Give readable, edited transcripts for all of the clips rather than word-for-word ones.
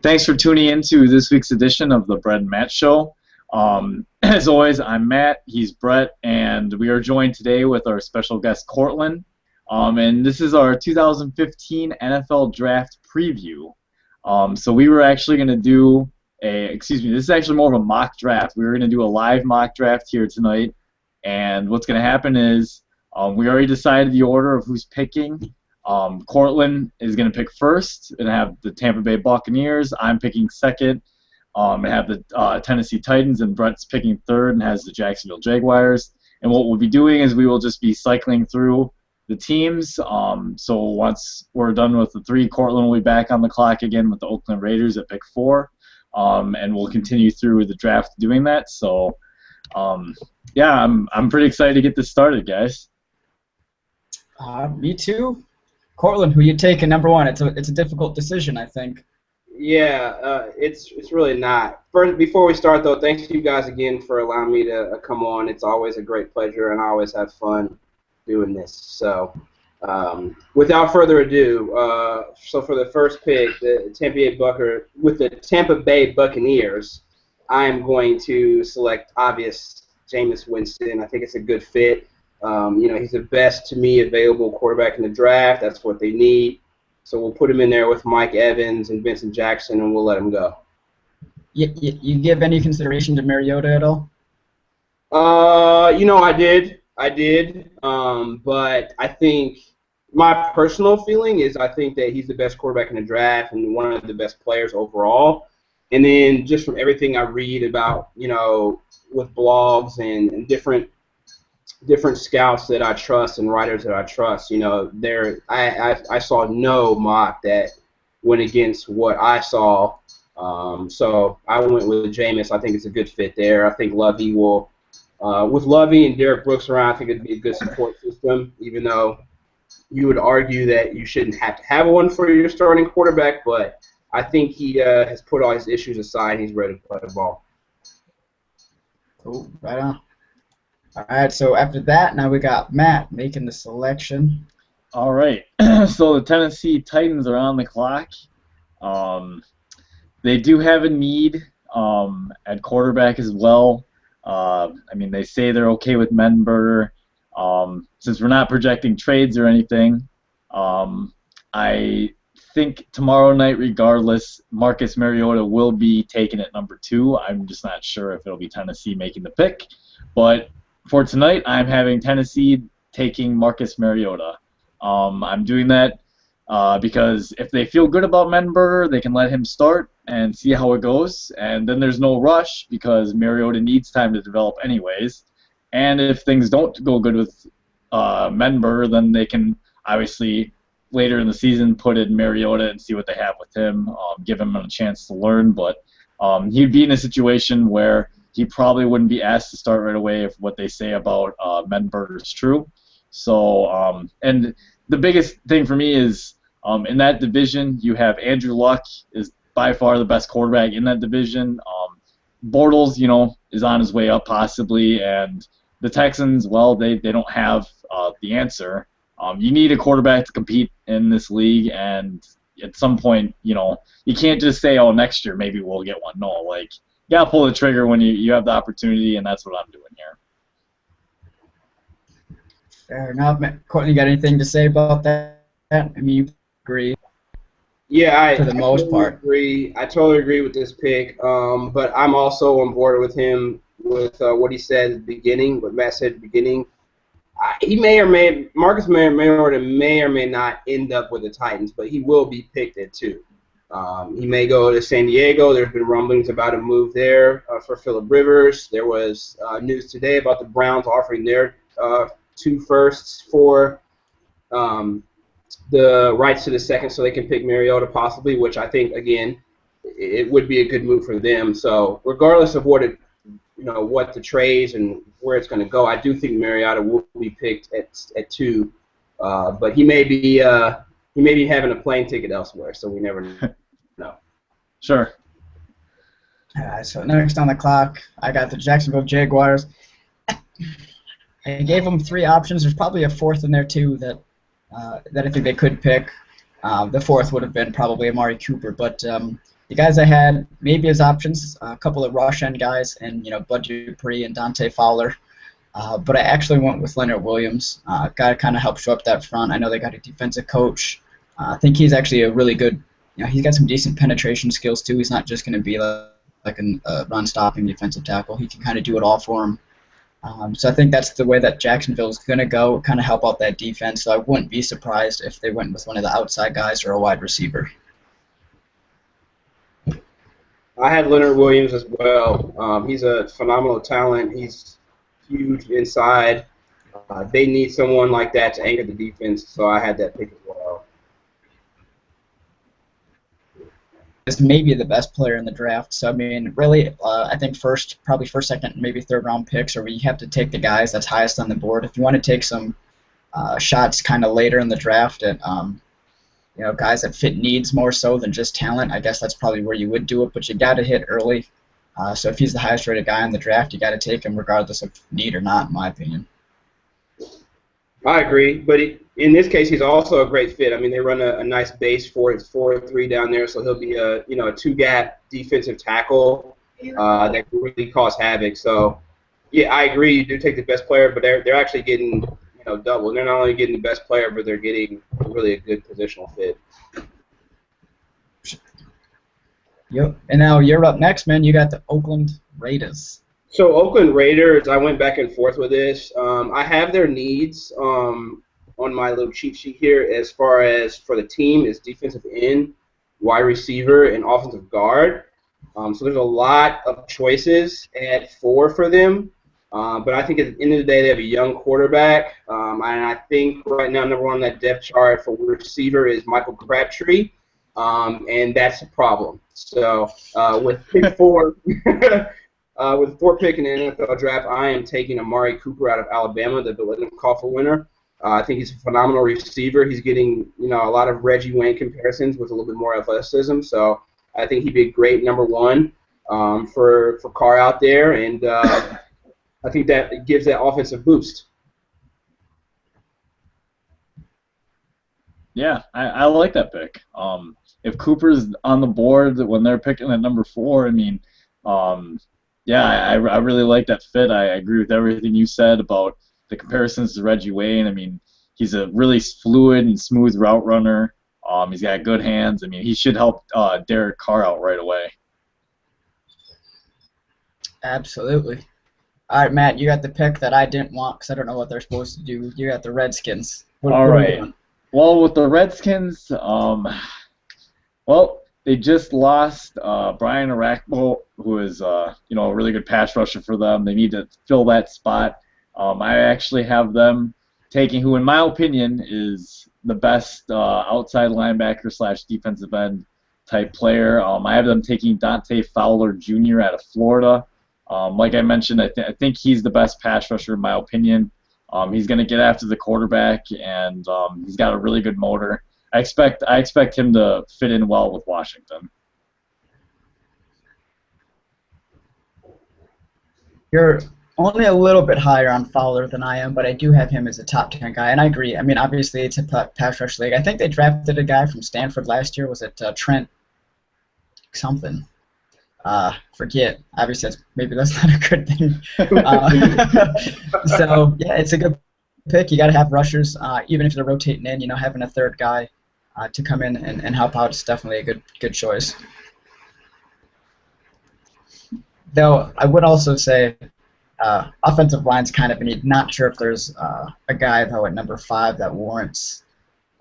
Thanks for tuning in to this week's edition of the Brett and Matt Show. As always, I'm Matt, he's Brett, and we are joined today with our special guest, Cortland. And this is our 2015 NFL Draft preview. So we were actually going to do this is actually more of a mock draft. We were going to do a live mock draft here tonight, and what's going to happen is we already decided the order of who's picking. Cortland is going to pick first and have the Tampa Bay Buccaneers. I'm picking second and have the Tennessee Titans, and Brett's picking third and has the Jacksonville Jaguars. And what we'll be doing is we will just be cycling through the teams. So once we're done with the three, Cortland will be back on the clock again with the Oakland Raiders at pick 4. And we'll continue through the draft doing that. So, yeah, I'm pretty excited to get this started, guys. Me too. Cortland, who you taking number one? It's a difficult decision, I think. Yeah, it's really not. First, before we start though, thanks to you guys again for allowing me to come on. It's always a great pleasure, and I always have fun doing this. So, without further ado, so for the first pick, the Tampa Bay Buccaneers, I am going to select obvious Jameis Winston. I think it's a good fit. He's the best, to me, available quarterback in the draft. That's what they need. So we'll put him in there with Mike Evans and Vincent Jackson, and we'll let him go. You give any consideration to Mariota at all? I did. But I think my personal feeling is I think that he's the best quarterback in the draft and one of the best players overall. And then just from everything I read about, with blogs and different scouts that I trust and writers that I trust, I saw no mock that went against what I saw. So I went with Jameis. I think it's a good fit there. I think Lovey will, with Lovey and Derek Brooks around, I think it'd be a good support system, even though you would argue that you shouldn't have to have one for your starting quarterback, but I think he has put all his issues aside and he's ready to play the ball. Cool, right on. All right, so after that, now we got Matt making the selection. All right, so the Tennessee Titans are on the clock. They do have a need at quarterback as well. They say they're okay with Menberger. Since we're not projecting trades or anything, I think tomorrow night, regardless, Marcus Mariota will be taken at number 2. I'm just not sure if it'll be Tennessee making the pick. But for tonight, I'm having Tennessee taking Marcus Mariota. I'm doing that because if they feel good about Menberger, they can let him start and see how it goes. And then there's no rush because Mariota needs time to develop anyways. And if things don't go good with Menberger, then they can obviously later in the season put in Mariota and see what they have with him, give him a chance to learn. But he'd be in a situation where he probably wouldn't be asked to start right away if what they say about Menberger is true. So, and the biggest thing for me is in that division, you have Andrew Luck is by far the best quarterback in that division. Bortles, is on his way up possibly, and the Texans, well, they don't have the answer. You need a quarterback to compete in this league, and at some point, you can't just say, oh, next year maybe we'll get one. No, you got to pull the trigger when you have the opportunity, and that's what I'm doing here. Fair enough. Courtney, you got anything to say about that? You agree? Yeah, for the most part. Agree. I totally agree with this pick, but I'm also on board with him with what he said at the beginning, what Matt said at the beginning. Marcus Mariota may or may not end up with the Titans, but he will be picked at 2. He may go to San Diego. There's been rumblings about a move there for Phillip Rivers. There was news today about the Browns offering their 2 firsts for the rights to the second so they can pick Mariota possibly, which I think, again, it would be a good move for them. So regardless of what the trades and where it's going to go, I do think Mariota will be picked at 2. But he may be having a plane ticket elsewhere, so we never know. Sure. So next on the clock, I got the Jacksonville Jaguars. I gave them 3 options. There's probably a 4th in there too that I think they could pick. The 4th would have been probably Amari Cooper, but The guys I had maybe as options, a couple of rush end guys, and Bud Dupree and Dante Fowler. But I actually went with Leonard Williams. Guy to kind of help show up that front. I know they got a defensive coach. I think he's actually a really good. He's got some decent penetration skills too. He's not just going to be like a run-stopping defensive tackle. He can kind of do it all for him. So I think that's the way that Jacksonville is going to go, kind of help out that defense. So I wouldn't be surprised if they went with one of the outside guys or a wide receiver. I had Leonard Williams as well. He's a phenomenal talent. He's huge inside. They need someone like that to anchor the defense, so I had that pick as well. Is maybe the best player in the draft. So, I mean, really, I think probably first, second, maybe third round picks, or you have to take the guys that's highest on the board. If you want to take some shots kind of later in the draft at, guys that fit needs more so than just talent, I guess that's probably where you would do it, but you got to hit early. So if he's the highest rated guy in the draft, you got to take him regardless of need or not, in my opinion. I agree, but in this case, he's also a great fit. I mean, they run a nice base for it. It's 4-3 down there, so he'll be a two-gap defensive tackle that can really cause havoc. So, yeah, I agree. You do take the best player, but they're actually getting double. They're not only getting the best player, but they're getting really a good positional fit. Yep. And now you're up next, man. You got the Oakland Raiders. So Oakland Raiders, I went back and forth with this. I have their needs on my little cheat sheet here as far as for the team is defensive end, wide receiver, and offensive guard. So there's a lot of choices at 4 for them. But I think at the end of the day, they have a young quarterback. And I think right now number 1 on that depth chart for receiver is Michael Crabtree. And that's a problem. So with pick 4, with 4 pick in the NFL draft, I am taking Amari Cooper out of Alabama, the Biletnikoff winner. I think he's a phenomenal receiver. He's getting a lot of Reggie Wayne comparisons with a little bit more athleticism. So I think he'd be a great number 1 for Carr out there, and I think that gives that offensive boost. Yeah, I like that pick. If Cooper's on the board when they're picking at number 4, I mean, yeah, I really like that fit. I agree with everything you said about the comparisons to Reggie Wayne. I mean, he's a really fluid and smooth route runner. He's got good hands. I mean, he should help Derek Carr out right away. Absolutely. All right, Matt, you got the pick that I didn't want because I don't know what they're supposed to do. You got the Redskins. All right. Well, with the Redskins, well, they just lost Brian Arakpo, who is a really good pass rusher for them. They need to fill that spot. I actually have them taking who, in my opinion, is the best outside linebacker / defensive end type player. I have them taking Dante Fowler Jr. out of Florida. Like I mentioned, I think he's the best pass rusher in my opinion. He's going to get after the quarterback, and he's got a really good motor. I expect him to fit in well with Washington. You're only a little bit higher on Fowler than I am, but I do have him as a top 10 guy, and I agree. I mean, obviously it's a pass rush league. I think they drafted a guy from Stanford last year. Was it Trent something? Forget. Obviously, maybe that's not a good thing. So yeah, it's a good pick. You got to have rushers, even if they're rotating in. Having a third guy to come in and help out is definitely a good choice. Though I would also say offensive line's kind of a need. Not sure if there's a guy though at number 5 that warrants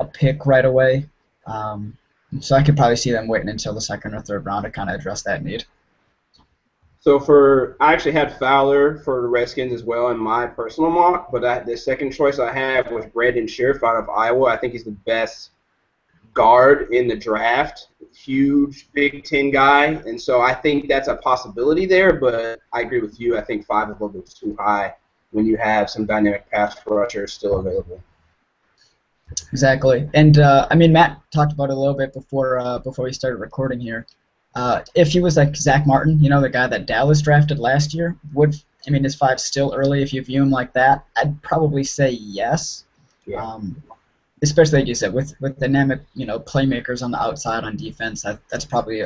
a pick right away. So I could probably see them waiting until the second or third round to kind of address that need. So I actually had Fowler for the Redskins as well in my personal mock, but the second choice I had was Brandon Scherf out of Iowa. I think he's the best guard in the draft. Huge Big Ten guy, and so I think that's a possibility there, but I agree with you. I think 5 is a little bit too high when you have some dynamic pass rushers still available. Exactly, and I mean Matt talked about it a little bit before we started recording here. If he was like Zach Martin, the guy that Dallas drafted last year, is 5 still early if you view him like that? I'd probably say yes. Yeah. especially like you said, with dynamic, playmakers on the outside on defense, that's probably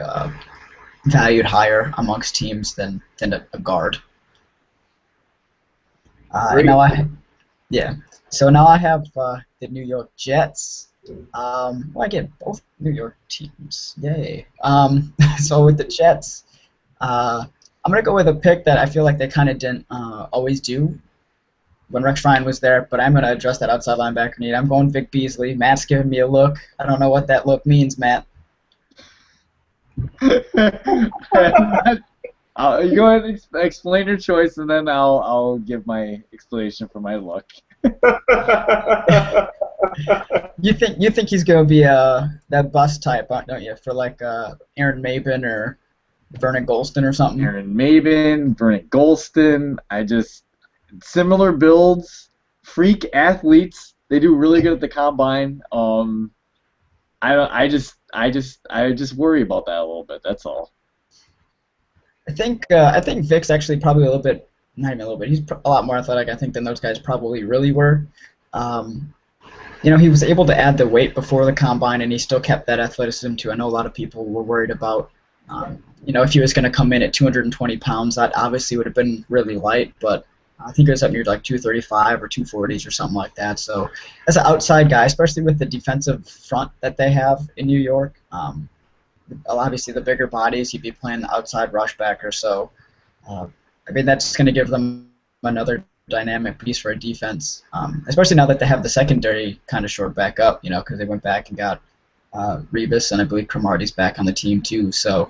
valued higher amongst teams than a guard. And Great. yeah. So now I have the New York Jets. Well, I get both New York teams. Yay. So with the Jets, I'm gonna go with a pick that I feel like they kind of didn't always do when Rex Ryan was there, but I'm gonna address that outside linebacker need. I'm going Vic Beasley. Matt's giving me a look. I don't know what that look means, Matt. You go ahead and explain your choice, and then I'll give my explanation for my look. You think he's gonna be that bust type, don't you? For like Aaron Maben or Vernon Golston or something. Aaron Maben, Vernon Golston. Similar builds, freak athletes. They do really good at the combine. I just worry about that a little bit. That's all. I think Vic's actually probably a little bit, not even a little bit. He's a lot more athletic, I think, than those guys probably really were. He was able to add the weight before the combine, and he still kept that athleticism too. I know a lot of people were worried about, if he was going to come in at 220 pounds, that obviously would have been really light, but I think it was up near like 235 or 240s or something like that. So as an outside guy, especially with the defensive front that they have in New York, obviously the bigger bodies, he'd be playing the outside rush backer. So, that's going to give them another dynamic piece for a defense, especially now that they have the secondary kind of short back up, because they went back and got Rebus, and I believe Cromartie's back on the team too. So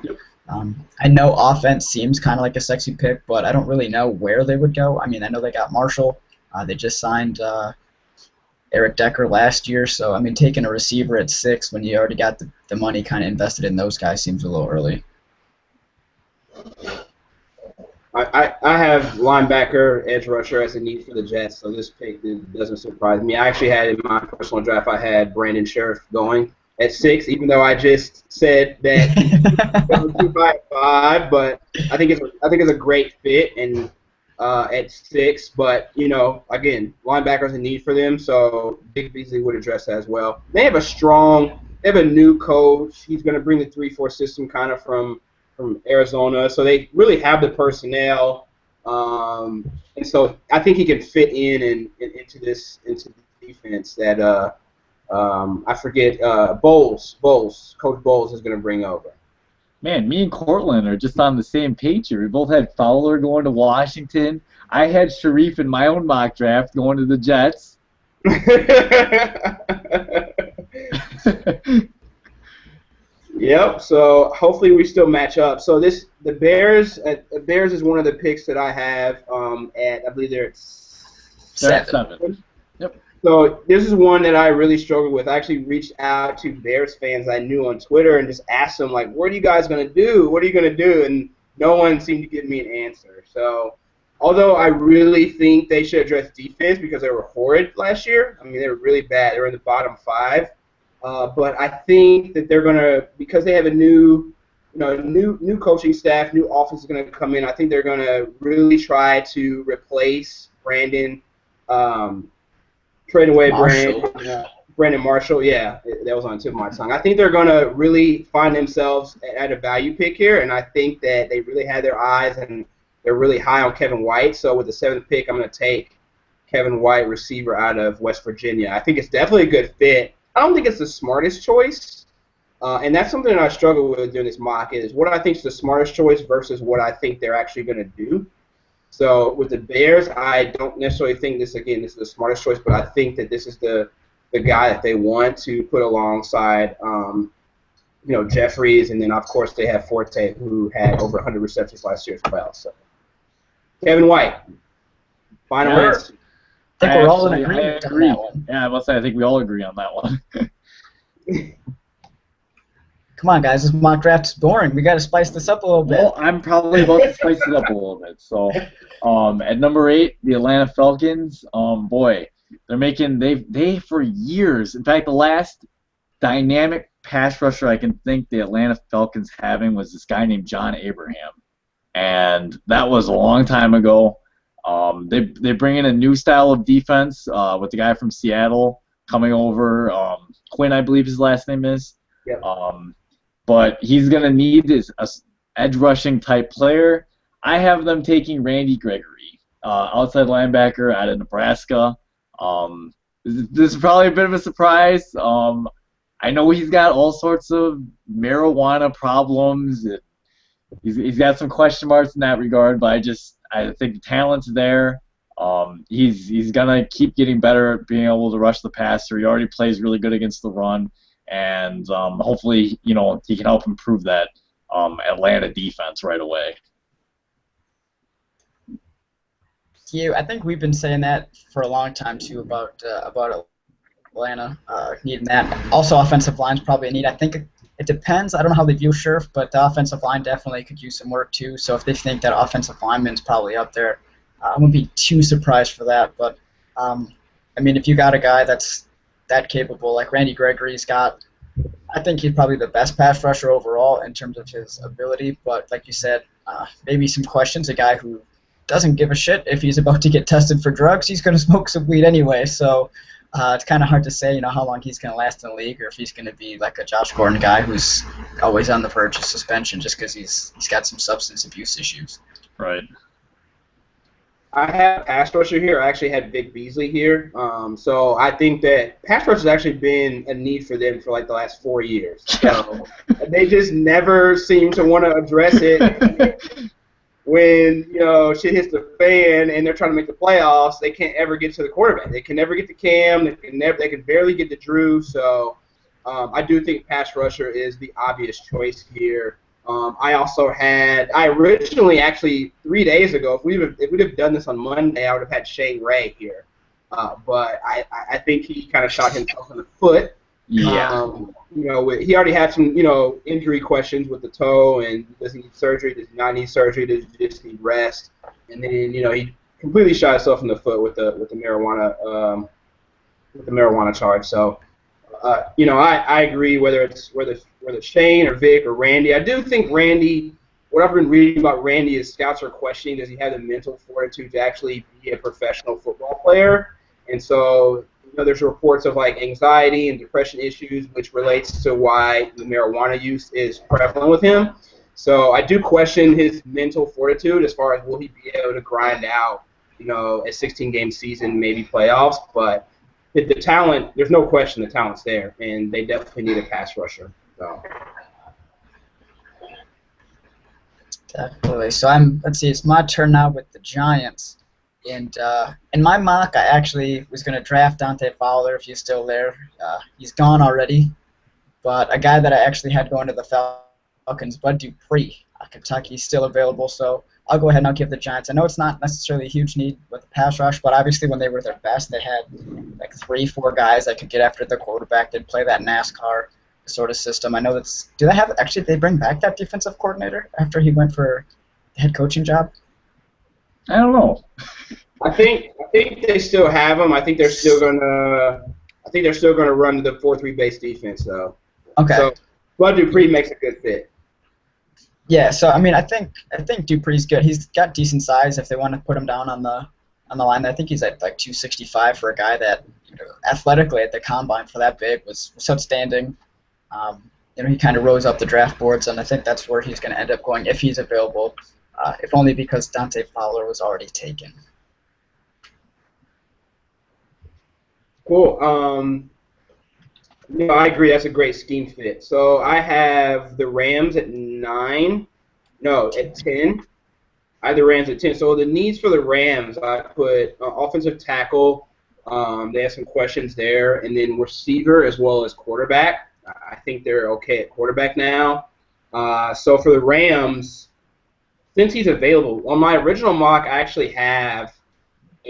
I know offense seems kind of like a sexy pick, but I don't really know where they would go. I mean, I know they got Marshall. They just signed Eric Decker last year, so taking a receiver at 6 when you already got the money kind of invested in those guys seems a little early. I have linebacker, edge rusher as a need for the Jets, so this pick doesn't surprise me. I actually had in my personal draft, I had Brandon Sheriff going at 6, even though I just said that he's 5, but I think it's a great fit and at 6. But again, linebackers a need for them, so Big Beasley would address that as well. They have a new coach. He's going to bring the 3-4 system kind of from Arizona, so they really have the personnel, and so I think he can fit into the defense that I forget Coach Bowles is going to bring over. Man, me and Cortland are just on the same page here. We both had Fowler going to Washington. I had Sharif in my own mock draft going to the Jets. Yep. So hopefully we still match up. So the Bears is one of the picks that I have at, I believe they're at 7. Yep. So this is one that I really struggled with. I actually reached out to Bears fans I knew on Twitter and just asked them, like, what are you guys going to do? What are you going to do? And no one seemed to give me an answer. So although I really think they should address defense because they were horrid last year. They were really bad. They were in the bottom 5. But I think that they're going to, because they have a new coaching staff, new offense is going to come in. I think they're going to really try to replace Brandon, trade away Brandon Marshall. Yeah, that was on the tip of my tongue. I think they're going to really find themselves at a value pick here, and I think that they really had their eyes and they're really high on Kevin White. So with the 7th pick, I'm going to take Kevin White, receiver out of West Virginia. I think it's definitely a good fit. I don't think it's the smartest choice, and that's something that I struggle with during this mock is what I think is the smartest choice versus what I think they're actually going to do. So with the Bears, I don't necessarily think this is the smartest choice, but I think that this is the guy that they want to put alongside, Jeffries, and then of course they have Forte, who had over 100 receptions last year as well. So Kevin White, final answer. I think we're all in agreement on that one. Yeah, I must say I think we all agree on that one. Come on, guys, this mock draft is boring. We got to spice this up a little bit. Well, I'm probably about to spice it up a little bit. So, at number 8, the Atlanta Falcons. Boy, they for years. In fact, the last dynamic pass rusher I can think the Atlanta Falcons having was this guy named John Abraham, and that was a long time ago. They bring in a new style of defense with the guy from Seattle. coming over. Quinn, I believe his last name is. Yep. But he's going to need a edge rushing type player. I have them taking Randy Gregory, outside linebacker out of Nebraska. This is probably a bit of a surprise. I know he's got all sorts of marijuana problems. He's got some question marks in that regard, but I think the talent's there. He's gonna keep getting better at being able to rush the passer. He already plays really good against the run, and hopefully, he can help improve that Atlanta defense right away. I think we've been saying that for a long time too about Atlanta needing that. Also, offensive line's probably a need. I think it depends. I don't know how they view Scherf, but the offensive line definitely could use some work too. So if they think that offensive lineman's probably up there, I wouldn't be too surprised for that. But if you got a guy that's that capable, like Randy Gregory's got, I think he's probably the best pass rusher overall in terms of his ability. But like you said, maybe some questions. A guy who doesn't give a shit if he's about to get tested for drugs. He's going to smoke some weed anyway. So it's kind of hard to say, how long he's going to last in the league, or if he's going to be like a Josh Gordon guy who's always on the verge of suspension just because he's got some substance abuse issues. Right. I have pass rusher here. I actually had Vic Beasley here. So I think that pass rush has actually been a need for them for like the last 4 years. So they just never seem to want to address it. When shit hits the fan and they're trying to make the playoffs, they can't ever get to the quarterback. They can never get to Cam. They can barely get to Drew. So I do think pass rusher is the obvious choice here. I originally actually 3 days ago, if we'd have done this on Monday, I would have had Shane Ray here. But I think he kind of shot himself in the foot. Yeah. He already had some, injury questions with the toe, and does he need surgery? Does he not need surgery? Does he just need rest? And then, he completely shot himself in the foot with the marijuana charge. So, I agree whether it's Shane or Vic or Randy. I do think Randy. What I've been reading about Randy is scouts are questioning, does he have the mental fortitude to actually be a professional football player? And so, there's reports of like anxiety and depression issues, which relates to why the marijuana use is prevalent with him. So I do question his mental fortitude as far as will he be able to grind out, a 16-game season, maybe playoffs. But the talent, there's no question the talent's there, and they definitely need a pass rusher. So. Definitely. So let's see, it's my turn now with the Giants. And in my mock, I actually was going to draft Dante Fowler if he's still there. He's gone already. But a guy that I actually had going to the Falcons, Bud Dupree, Kentucky's still available. So I'll go ahead and I'll give the Giants. I know it's not necessarily a huge need with the pass rush, but obviously when they were their best, they had like 3-4 guys that could get after the quarterback. They'd play that NASCAR sort of system. I know did they bring back that defensive coordinator after he went for the head coaching job? I don't know. I think they still have him. I think they're still gonna run the 4-3 base defense though. Okay. So Bud Dupree makes a good fit. Yeah. So I think Dupree's good. He's got decent size if they want to put him down on the line. I think he's at like 265 for a guy that athletically at the combine for that big was outstanding. He kind of rose up the draft boards, and I think that's where he's going to end up going if he's available. If only because Dante Fowler was already taken. Cool. I agree. That's a great scheme fit. So I have the Rams at 9. No, at 10. I have the Rams at 10. So the needs for the Rams, I put offensive tackle. They have some questions there, and then receiver as well as quarterback. I think they're okay at quarterback now. So for the Rams, since he's available, on my original mock, I actually have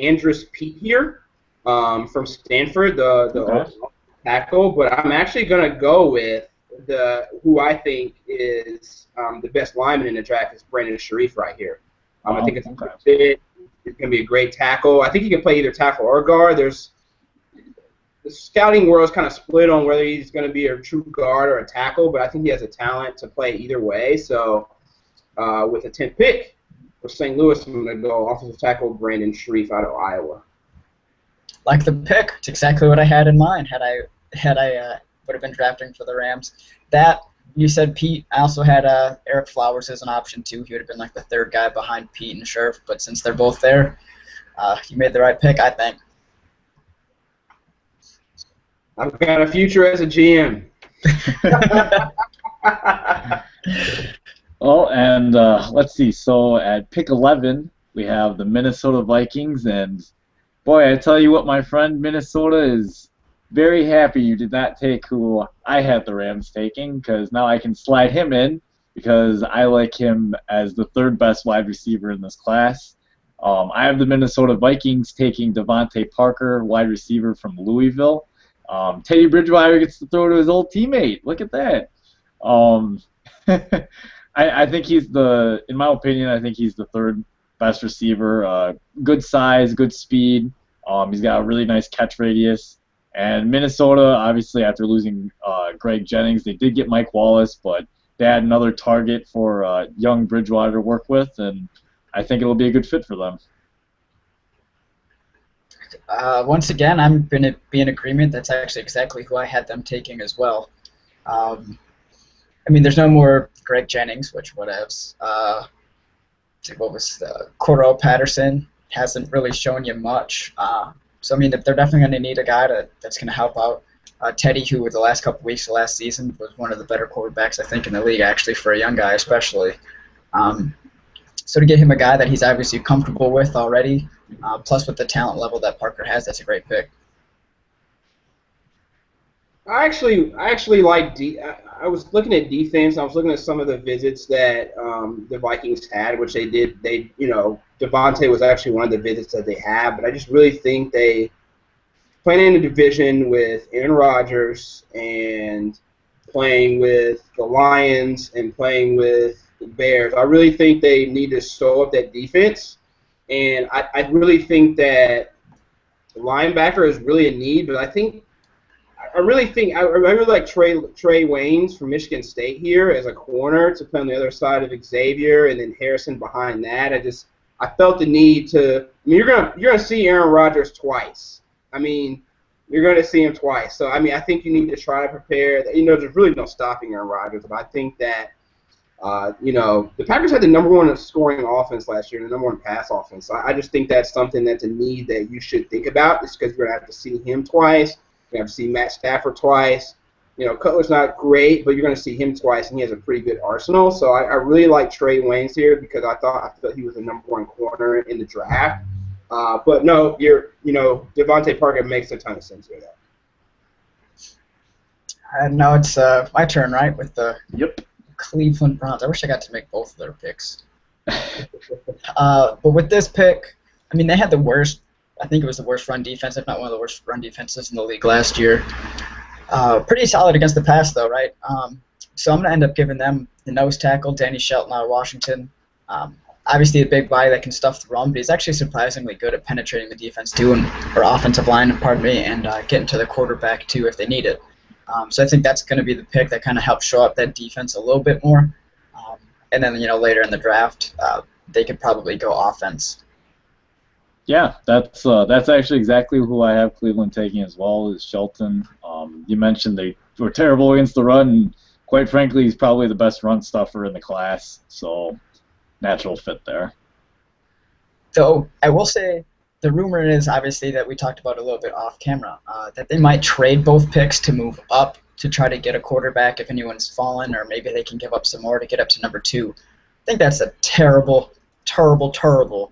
Andrus Peat here from Stanford, the tackle, but I'm actually going to go with who I think is the best lineman in the draft is Brandon Sharif right here. I think it's a good fit. It's going to be a great tackle. I think he can play either tackle or guard. The scouting world is kind of split on whether he's going to be a true guard or a tackle, but I think he has a talent to play either way. So with a 10th pick for St. Louis, I'm going to go offensive tackle Brandon Sharif out of Iowa. Like the pick, it's exactly what I had in mind. Had I would have been drafting for the Rams. That you said Pete. I also had Eric Flowers as an option too. He would have been like the third guy behind Pete and Scherf. But since they're both there, you made the right pick, I think. I've got a future as a GM. Well, and let's see. So at pick 11, we have the Minnesota Vikings, and boy, I tell you what, my friend, Minnesota is very happy you did not take who I had the Rams taking, because now I can slide him in because I like him as the third best wide receiver in this class. I have the Minnesota Vikings taking Devontae Parker, wide receiver from Louisville. Teddy Bridgewater gets to throw to his old teammate. Look at that. Um, I think in my opinion, I think he's the third best receiver. Good size, good speed. He's got a really nice catch radius. And Minnesota, obviously, after losing Greg Jennings, they did get Mike Wallace, but they had another target for young Bridgewater to work with, and I think it'll be a good fit for them. Once again, I'm going to be in agreement. That's actually exactly who I had them taking as well. I mean, there's no more Greg Jennings, which whatevs. What was Cordell Patterson hasn't really shown you much. So I mean, they're definitely going to need a guy that's going to help out. Teddy, who the last couple weeks of last season was one of the better quarterbacks I think in the league, actually for a young guy especially. So to get him a guy that he's obviously comfortable with already, plus with the talent level that Parker has, that's a great pick. I actually like I was looking at defense. I was looking at some of the visits that the Vikings had, which they did. Devontae was actually one of the visits that they had, but I just really think they playing in a division with Aaron Rodgers and playing with the Lions and playing with the Bears. I really think they need to sew up that defense, and I really think that linebacker is really a need, but I really like Trey Waynes from Michigan State here as a corner to play on the other side of Xavier, and then Harrison behind that. I felt the need to. I mean, you're gonna see Aaron Rodgers twice. I mean, you're gonna see him twice. So I mean, I think you need to try to prepare. There's really no stopping Aaron Rodgers, but I think that the Packers had the number one scoring offense last year and the number one pass offense. So I just think that's something that's a need that you should think about, just because you're gonna have to see him twice. You're going to see Matt Stafford twice. Cutler's not great, but you're going to see him twice, and he has a pretty good arsenal. So I really like Trey Waynes here because I thought he was the number one corner in the draft. But no, Devontae Parker makes a ton of sense here. And now it's my turn, right, with the Yep. Cleveland Browns. I wish I got to make both of their picks. But with this pick, I mean, they had the worst. I think it was the worst run defense, if not one of the worst run defenses in the league last year. Pretty solid against the pass, though, right? So I'm going to end up giving them the nose tackle, Danny Shelton out of Washington. Obviously a big guy that can stuff the run, but he's actually surprisingly good at penetrating the defense, too, or offensive line, and getting to the quarterback, too, if they need it. So I think that's going to be the pick that kind of helps show up that defense a little bit more. And then, later in the draft, they could probably go offense. Yeah, that's actually exactly who I have Cleveland taking as well, is Shelton. You mentioned they were terrible against the run, and quite frankly, he's probably the best run stuffer in the class, so natural fit there. So I will say the rumor is obviously that we talked about a little bit off camera, that they might trade both picks to move up to try to get a quarterback if anyone's fallen, or maybe they can give up some more to get up to number 2. I think that's a terrible, terrible, terrible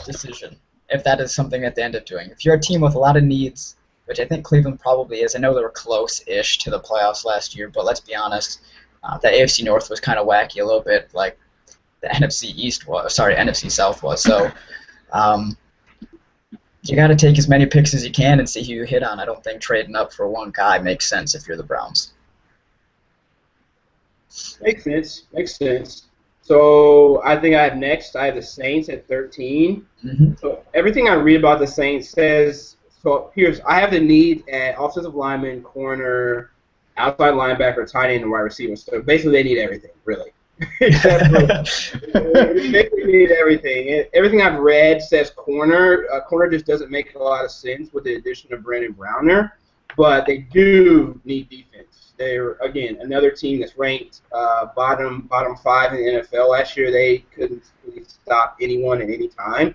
decision if that is something that they end up doing. If you're a team with a lot of needs, which I think Cleveland probably is. I know they were close-ish to the playoffs last year, but let's be honest, the AFC North was kind of wacky a little bit, like the NFC South was. So you got to take as many picks as you can and see who you hit on. I don't think trading up for one guy makes sense if you're the Browns. Makes sense. So I think I have the Saints at 13. Mm-hmm. So everything I read about the Saints says, I have the need at offensive lineman, corner, outside linebacker, tight end, and wide receiver. So basically they need everything, really. Except for they basically need everything. Everything I've read says corner. Corner just doesn't make a lot of sense with the addition of Brandon Browner, but they do need defense. They're again another team that's ranked bottom 5 in the NFL last year. They couldn't really stop anyone at any time.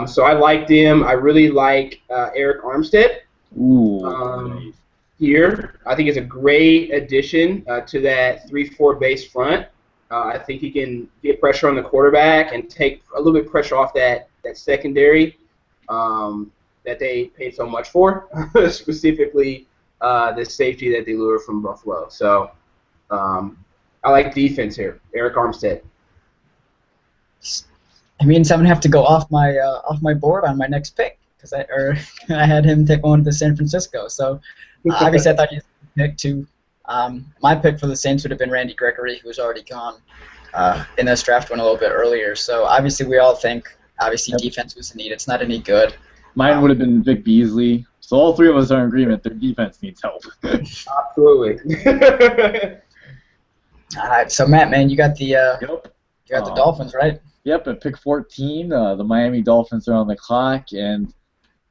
So I like them. I really like Eric Armstead. Ooh, Here, I think it's a great addition to that 3-4 base front. I think he can get pressure on the quarterback and take a little bit of pressure off that secondary that they paid so much for, specifically the safety that they lured from Buffalo. So I like defense here. Eric Armstead. It means I'm gonna have to go off my board on my next pick because I had him take one to San Francisco. So obviously I thought he was a pick too. My pick for the Saints would have been Randy Gregory, who was already gone in this draft one a little bit earlier. So obviously we all think defense was a need. It's not any good. Mine would have been Vic Beasley. So all three of us are in agreement. Their defense needs help. Absolutely. All right, so Matt, man, you got the Yep. Dolphins, right? Yep, at pick 14, the Miami Dolphins are on the clock, and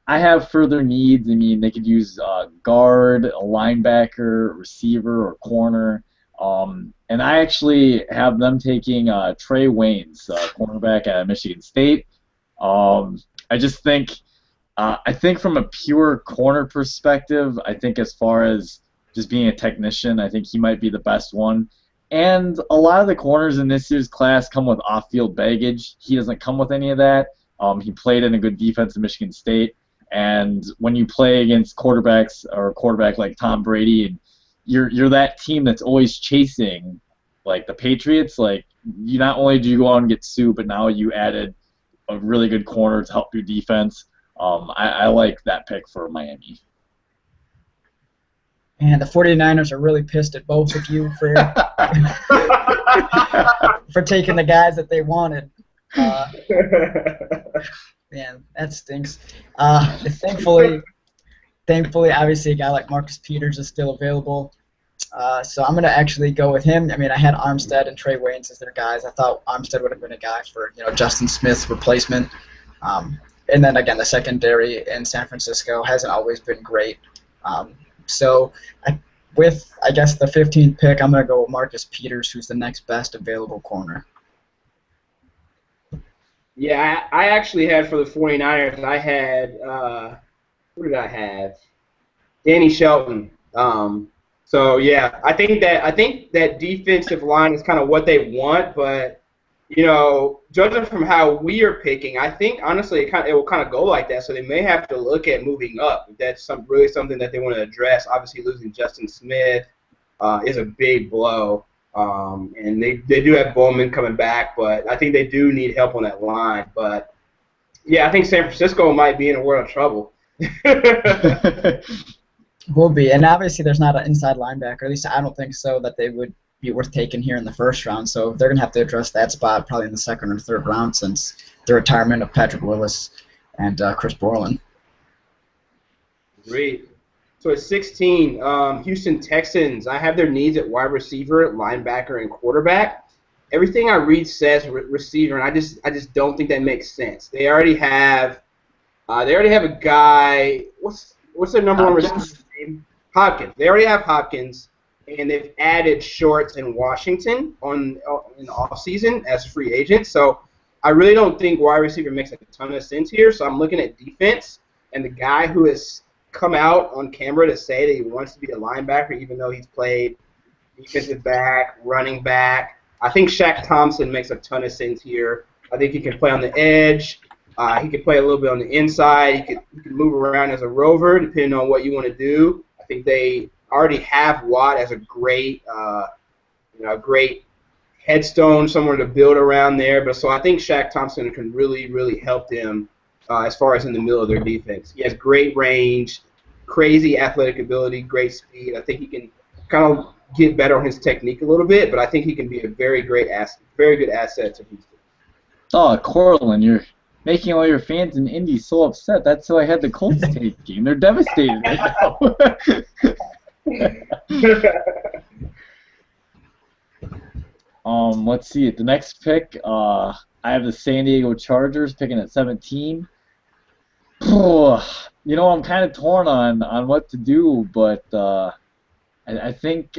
I have further needs. I mean, they could use guard, a linebacker, receiver, or corner. And I actually have them taking Trey Waynes, cornerback at Michigan State. I just think, from a pure corner perspective, I think as far as just being a technician, I think he might be the best one. And a lot of the corners in this year's class come with off-field baggage. He doesn't come with any of that. He played in a good defense at Michigan State. And when you play against quarterbacks or a quarterback like Tom Brady, and you're that team that's always chasing, like the Patriots, like you not only do you go out and get Sue, but now you added a really good corner to help your defense. I like that pick for Miami. And the 49ers are really pissed at both of you for for taking the guys that they wanted. Man, that stinks. Thankfully, obviously, a guy like Marcus Peters is still available. So I'm going to actually go with him. I mean, I had Armstead and Trey Waynes as their guys. I thought Armstead would have been a guy for Justin Smith's replacement. And then, again, the secondary in San Francisco hasn't always been great. So with, I guess, the 15th pick, I'm going to go with Marcus Peters, who's the next best available corner. Yeah, I actually had for the 49ers, I had, who did I have? Danny Shelton. So, yeah, I think that defensive line is kind of what they want, but, judging from how we are picking, I think, honestly, it will kind of go like that, so they may have to look at moving up. If that's really something that they want to address. Obviously, losing Justin Smith is a big blow. And they do have Bowman coming back, but I think they do need help on that line. But, yeah, I think San Francisco might be in a world of trouble. Will be. And obviously there's not an inside linebacker. At least I don't think so that they would be worth taking here in the first round. So they're going to have to address that spot probably in the second or third round since the retirement of Patrick Willis and Chris Borland. Great. So at 16, Houston Texans, I have their needs at wide receiver, linebacker, and quarterback. Everything I read says receiver, and I just don't think that makes sense. They already have a guy. What's their number one receiver name? Hopkins. They already have Hopkins, and they've added Shorts and Washington in the offseason as free agents. So I really don't think wide receiver makes a ton of sense here. So I'm looking at defense, and the guy who has come out on camera to say that he wants to be a linebacker, even though he's played defensive back, running back. I think Shaq Thompson makes a ton of sense here. I think he can play on the edge. He can play a little bit on the inside. He can move around as a rover, depending on what you want to do. I think they already have Watt as a great headstone, somewhere to build around there. But so I think Shaq Thompson can really, really help them as far as in the middle of their defense. He has great range, crazy athletic ability, great speed. I think he can kind of get better on his technique a little bit, but I think he can be a very good asset to Houston. Oh, Cortland, you're making all your fans in Indy so upset. That's who I had the Colts taking. They're devastated right now. Let's see. The next pick, I have the San Diego Chargers picking at 17. I'm kind of torn on what to do, but I think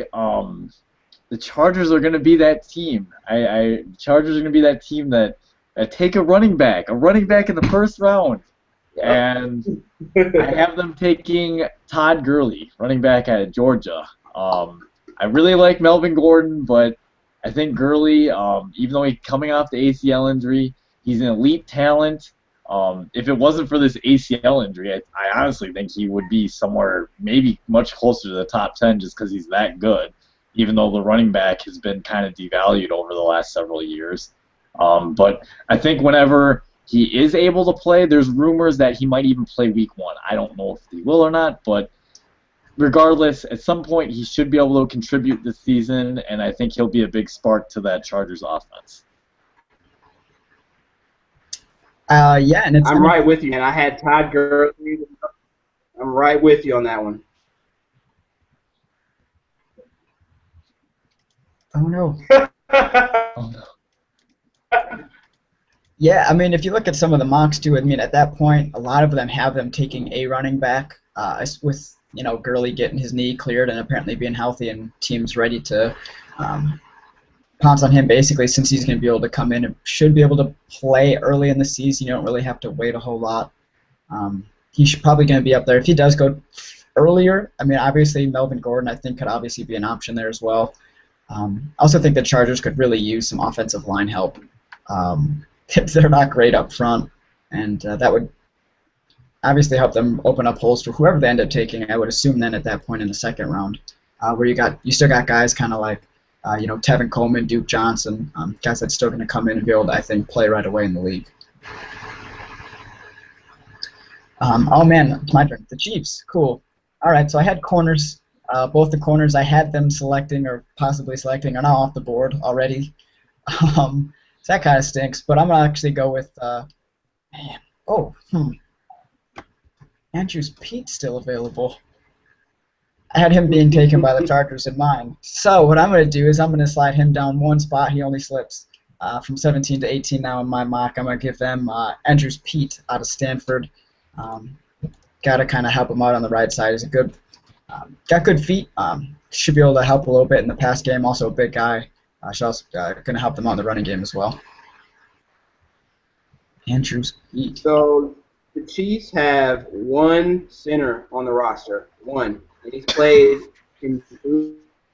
the Chargers are going to be that team. The Chargers are going to be that team that take a running back in the first round, and I have them taking Todd Gurley, running back out of Georgia. I really like Melvin Gordon, but I think Gurley, even though he's coming off the ACL injury, he's an elite talent. If it wasn't for this ACL injury, I honestly think he would be somewhere maybe much closer to the top 10 just because he's that good, even though the running back has been kind of devalued over the last several years. But I think whenever he is able to play, there's rumors that he might even play week 1. I don't know if he will or not, but regardless, at some point he should be able to contribute this season, and I think he'll be a big spark to that Chargers offense. Yeah, and I'm right with you, and I had Todd Gurley. I'm right with you on that one. Oh no. Oh no. Yeah, I mean, if you look at some of the mocks too, I mean, at that point, a lot of them have them taking a running back, with Gurley getting his knee cleared and apparently being healthy, and teams ready to pounce on him basically, since he's going to be able to come in and should be able to play early in the season. You don't really have to wait a whole lot. He's probably going to be up there. If he does go earlier, I mean, obviously Melvin Gordon I think could obviously be an option there as well. I also think the Chargers could really use some offensive line help. They're not great up front, and that would obviously help them open up holes for whoever they end up taking. I would assume then at that point in the second round, where you still got guys kind of like Tevin Coleman, Duke Johnson, guys that's still going to come in and be able to, I think, play right away in the league. Oh man, it's my turn. The Chiefs, cool. All right, so I had corners. Both the corners I had them selecting or possibly selecting are now off the board already. So that kind of stinks. But I'm gonna actually go with Andrews Pete's still available. I had him being taken by the Chargers in mind. So what I'm going to do is I'm going to slide him down one spot. He only slips from 17 to 18 now in my mock. I'm going to give them Andrews Pete out of Stanford. Got to kind of help him out on the right side. He's got good feet. Should be able to help a little bit in the pass game. Also a big guy. Should also going to help them out in the running game as well. Andrews Pete. So the Chiefs have one center on the roster. One. And he's played in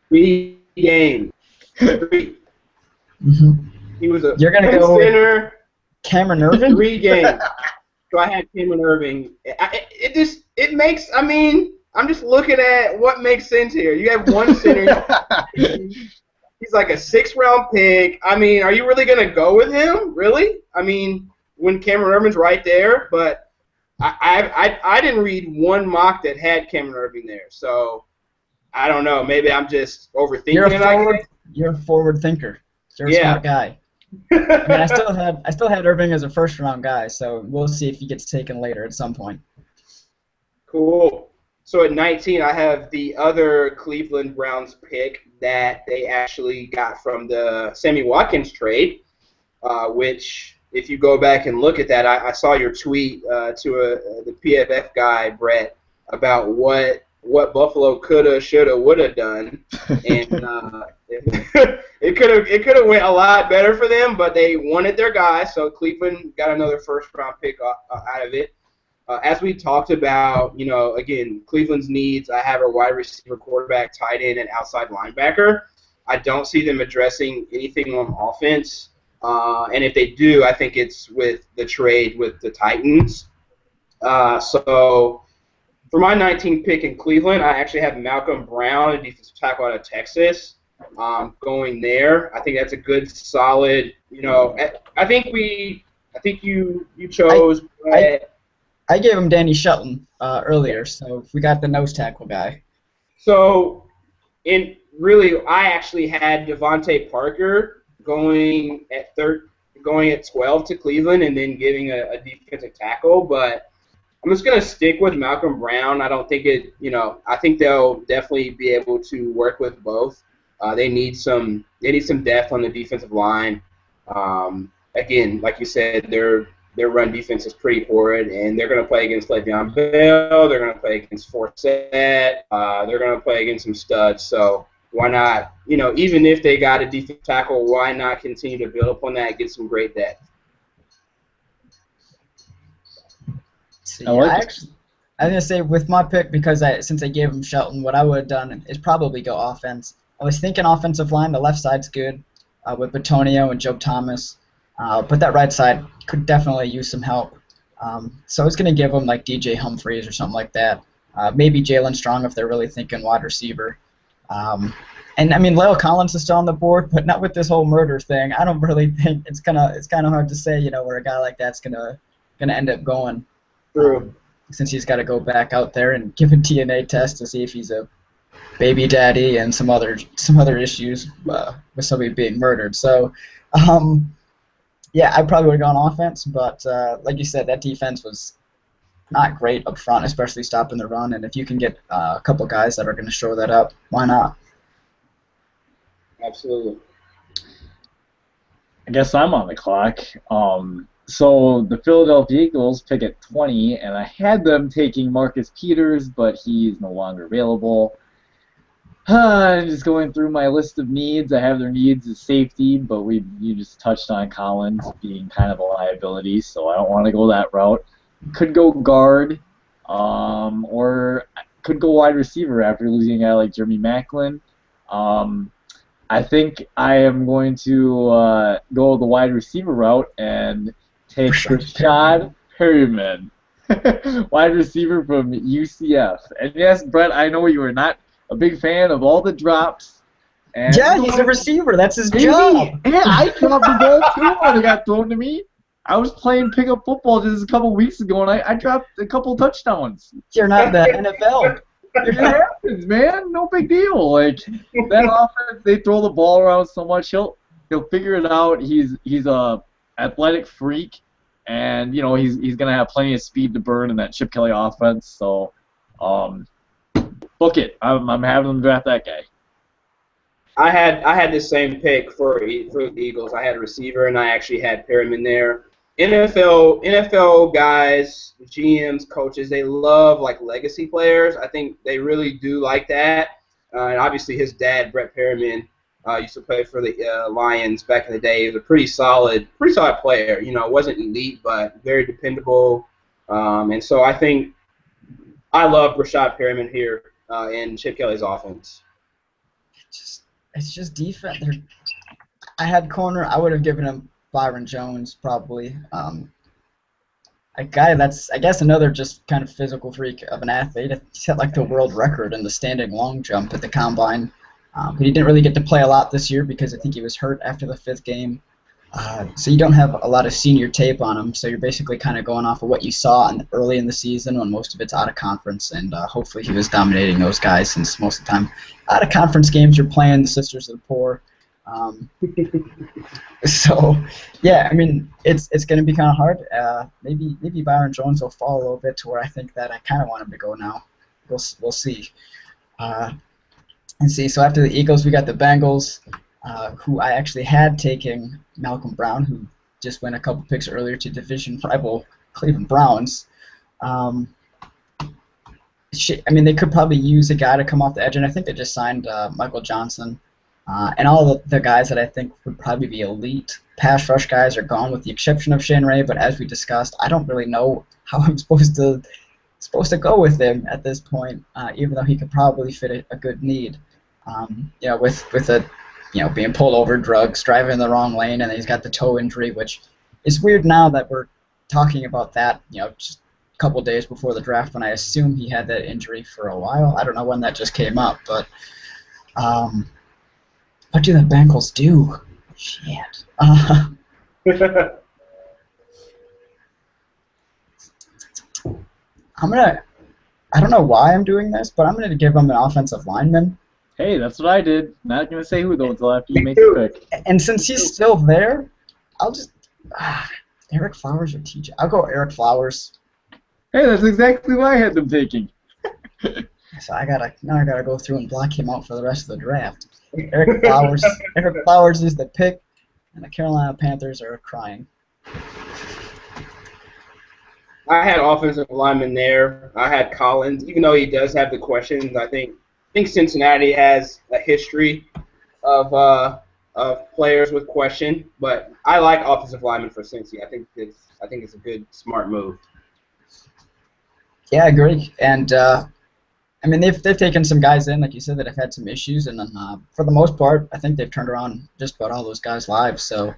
3 games. 3. Mm-hmm. He was a You're gonna go center. Cameron Irvin? 3 games. So I had Cameron Irving. It makes. I mean, I'm just looking at what makes sense here. You have one center. He's like a 6th-round pick. I mean, are you really gonna go with him? Really? I mean, when Cameron Irvin's right there, but. I didn't read one mock that had Cameron Irving there, so I don't know. Maybe I'm just overthinking it. You're a forward thinker. You're a smart guy. I mean, I still had Irving as a first-round guy, so we'll see if he gets taken later at some point. Cool. So at 19, I have the other Cleveland Browns pick that they actually got from the Sammy Watkins trade, which. If you go back and look at that, I saw your tweet to the PFF guy, Brett, about what Buffalo coulda, shoulda, woulda done, and it could have went a lot better for them, but they wanted their guy, so Cleveland got another first-round pick out of it. As we talked about, again, Cleveland's needs. I have a wide receiver, quarterback, tight end, and outside linebacker. I don't see them addressing anything on offense. And if they do, I think it's with the trade with the Titans. So for my 19th pick in Cleveland, I actually have Malcolm Brown, a defensive tackle out of Texas, going there. I think that's a good, solid. I think you chose. I gave him Danny Shelton earlier, so we got the nose tackle guy. So, I actually had Devontae Parker. Going at 12 to Cleveland and then giving a defensive tackle, but I'm just gonna stick with Malcolm Brown. I don't think I think they'll definitely be able to work with both. They need some depth on the defensive line. Again, like you said, their run defense is pretty horrid, and they're going to play against Le'Veon Bell. They're going to play against Forsett. They're going to play against some studs. So why not? Even if they got a defensive tackle, why not continue to build upon that, get some great depth? See, I was gonna say with my pick, because since I gave him Shelton, what I would have done is probably go offense. I was thinking offensive line. The left side's good with Batonio and Joe Thomas, but that right side could definitely use some help. So I was gonna give him like DJ Humphries or something like that. Maybe Jalen Strong if they're really thinking wide receiver. And I mean, Lyle Collins is still on the board, but not with this whole murder thing. I don't really think it's kind of hard to say, where a guy like that's gonna end up going. True. Since he's got to go back out there and give a DNA test to see if he's a baby daddy and some other issues with somebody being murdered. So, yeah, I probably would have gone offense, but like you said, that defense was not great up front, especially stopping the run. And if you can get a couple guys that are going to show that up, why not? Absolutely. I guess I'm on the clock. So the Philadelphia Eagles pick at 20, and I had them taking Marcus Peters, but he's no longer available. Just going through my list of needs, I have their needs as safety, but you just touched on Collins being kind of a liability, so I don't want to go that route. Could go guard, or could go wide receiver after losing a guy like Jeremy Maclin. I think I am going to go the wide receiver route and take Rashad Perriman, wide receiver from UCF. And yes, Brett, I know you are not a big fan of all the drops. And yeah, he's a receiver. That's his job. Yeah, I dropped the ball too when it got thrown to me. I was playing pickup football just a couple weeks ago, and I dropped a couple touchdowns. You're not the NFL. It happens, man. No big deal. Like that offense, they throw the ball around so much. He'll figure it out. He's a athletic freak, and he's gonna have plenty of speed to burn in that Chip Kelly offense. So, book it. I'm having them draft that guy. I had the same pick for the Eagles. I had a receiver, and I actually had Perriman there. NFL guys, GMs, coaches, they love like legacy players. I think they really do like that. And obviously, his dad, Brett Perriman, used to play for the Lions back in the day. He was a pretty solid player. Wasn't elite, but very dependable. And so I think I love Rashad Perriman here in Chip Kelly's offense. It's just defense. I had corner. I would have given him Byron Jones probably. A guy that's, I guess, another just kind of physical freak of an athlete. He set like the world record in the standing long jump at the combine. But he didn't really get to play a lot this year because I think he was hurt after the 5th game. So you don't have a lot of senior tape on him. So you're basically kind of going off of what you saw early in the season when most of it's out of conference. And hopefully he was dominating those guys, since most of the time out of conference games you're playing the Sisters of the Poor. So yeah, I mean it's going to be kind of hard. Maybe Byron Jones will fall a little bit to where I think that I kind of want him to go now. We'll see. And see. So after the Eagles, we got the Bengals, who I actually had taking Malcolm Brown, who just went a couple picks earlier to division rival Cleveland Browns. I mean, they could probably use a guy to come off the edge, and I think they just signed Michael Johnson. And all the guys that I think would probably be elite pass rush guys are gone, with the exception of Shane Ray. But as we discussed, I don't really know how I'm supposed to go with him at this point, even though he could probably fit a good need. With a being pulled over, drugs, driving in the wrong lane, and then he's got the toe injury, which is weird now that we're talking about that. Just a couple days before the draft, when I assume he had that injury for a while. I don't know when that just came up, but. What do the Bengals do? Shit. I don't know why I'm doing this, but I'm gonna give them an offensive lineman. Hey, that's what I did. Not gonna say who though until after you make the pick. And since he's still there, I'll just Eric Flowers or TJ. I'll go Eric Flowers. Hey, that's exactly what I had them taking. So I gotta go through and block him out for the rest of the draft. Eric Flowers is the pick, and the Carolina Panthers are crying. I had offensive lineman there. I had Collins, even though he does have the questions. I think Cincinnati has a history of players with question, but I like offensive lineman for Cincy. I think it's a good smart move. Yeah, I agree. And I mean, they've taken some guys in, like you said, that have had some issues, and then for the most part, I think they've turned around just about all those guys' lives. So,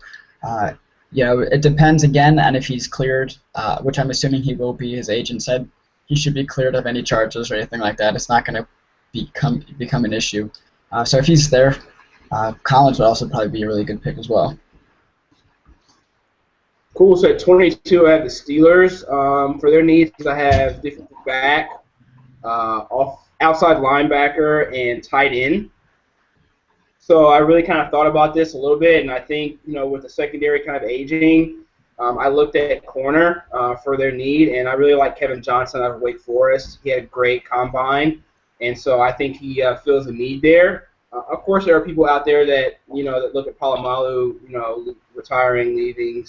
it depends again on if he's cleared, which I'm assuming he will be. His agent said he should be cleared of any charges or anything like that. It's not going to become an issue. So if he's there, Collins would also probably be a really good pick as well. Cool. So at 22, I have the Steelers. For their needs, I have defensive back, outside linebacker, and tight end. So I really kind of thought about this a little bit, and I think, with the secondary kind of aging, I looked at corner for their need, and I really like Kevin Johnson out of Wake Forest. He had a great combine, and so I think he fills a need there. Of course, there are people out there that that look at Palomalu, retiring, leaving.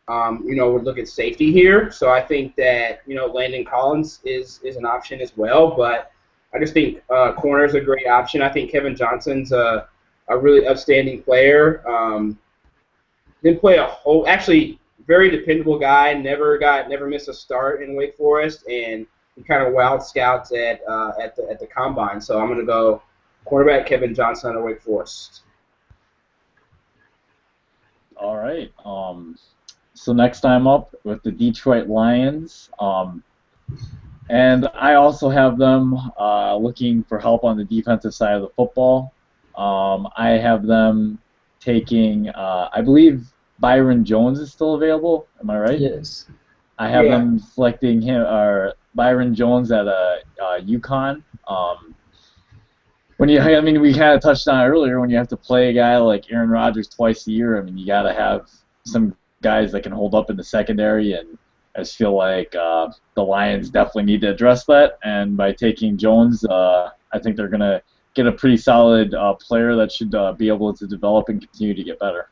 Would look at safety here. So I think that Landon Collins is an option as well. But I just think corner is a great option. I think Kevin Johnson's a really outstanding player. Didn't play actually very dependable guy. Never missed a start in Wake Forest, and he kind of wowed scouts at the combine. So I'm going to go quarterback Kevin Johnson at Wake Forest. All right. So next time up with the Detroit Lions, and I also have them looking for help on the defensive side of the football. I have them taking, I believe Byron Jones is still available. Am I right? Yes. I have them selecting him or Byron Jones at UConn. We kind of touched on it earlier. When you have to play a guy like Aaron Rodgers twice a year, you got to have some guys that can hold up in the secondary, and I just feel like the Lions definitely need to address that. And by taking Jones, I think they're going to get a pretty solid player that should be able to develop and continue to get better.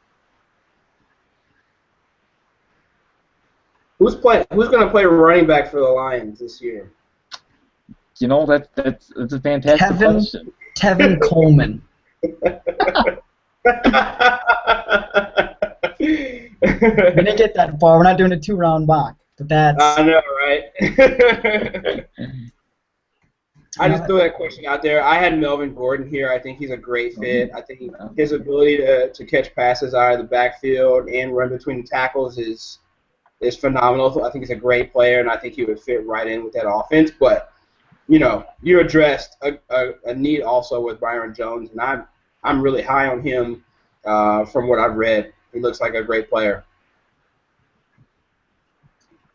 Who's going to play running back for the Lions this year? That's a fantastic question. Tevin Coleman. We didn't get that far. We're not doing a 2-round mock, but that's. I know, right? I just threw that question out there. I had Melvin Gordon here. I think he's a great fit. I think his ability to catch passes out of the backfield and run between the tackles is phenomenal. I think he's a great player, and I think he would fit right in with that offense. But you addressed a need also with Byron Jones, and I'm really high on him from what I've read. He looks like a great player.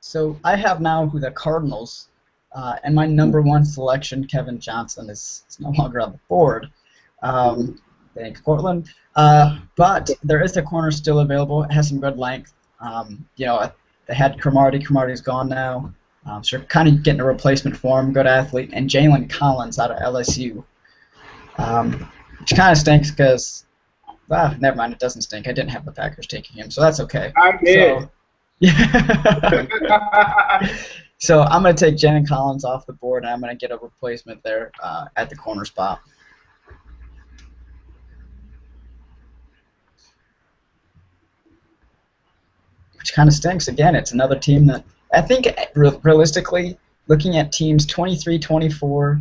So I have now the Cardinals, and my number one selection, Kevin Johnson, is no longer on the board. Thanks, Cortland. But there is a corner still available. It has some good length. They had Cromartie. Cromartie's gone now. So you're kind of getting a replacement for him, good athlete. And Jalen Collins out of LSU, which kind of stinks because, never mind, it doesn't stink. I didn't have the Packers taking him, so that's okay. I did. So I'm going to take Jalen Collins off the board, and I'm going to get a replacement there at the corner spot. Which kind of stinks. Again, it's another team that I think realistically, looking at teams 23, 24,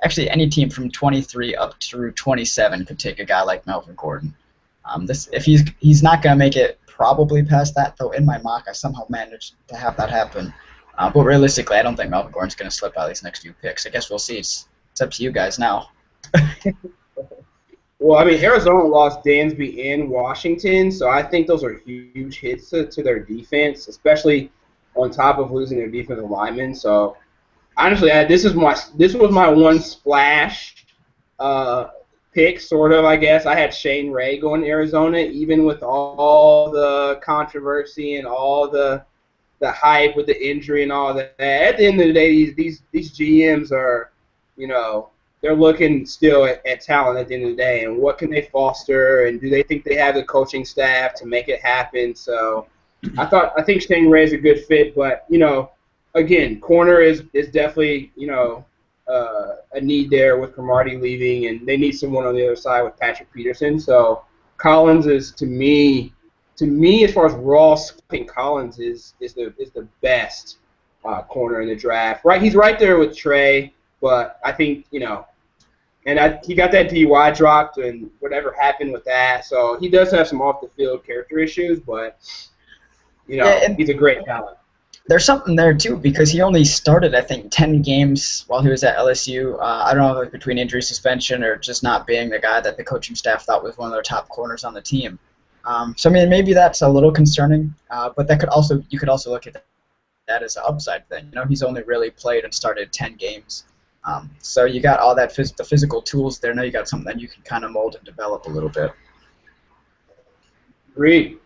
actually any team from 23 up through 27 could take a guy like Melvin Gordon. If he's not going to make it probably past that, though in my mock I somehow managed to have that happen. But realistically, I don't think Melvin Gordon's going to slip out of these next few picks. I guess we'll see. It's up to you guys now. Well, Arizona lost Dansby in Washington, so I think those are huge hits to their defense, especially on top of losing their defensive lineman. So honestly, this was my one splash pick, sort of, I guess. I had Shane Ray going to Arizona, even with all the controversy and all the hype with the injury and all that. At the end of the day, these GMs are, they're looking still at talent at the end of the day, and what can they foster, and do they think they have the coaching staff to make it happen? So I think Shane Ray is a good fit, but again, corner is definitely a need there with Cromartie leaving, and they need someone on the other side with Patrick Peterson. So Collins is to me as far as raw, I think Collins is the best corner in the draft. Right, he's right there with Trey, but I think he got that DUI dropped and whatever happened with that. So he does have some off the field character issues, but he's a great talent. There's something there too because he only started I think 10 games while he was at LSU. I don't know if it was between injury, suspension, or just not being the guy that the coaching staff thought was one of their top corners on the team. So I mean maybe that's a little concerning, but you could also look at that as an upside thing. He's only really played and started 10 games. So you got all that the physical tools there. Now you got something that you can kind of mold and develop a little bit. Agreed.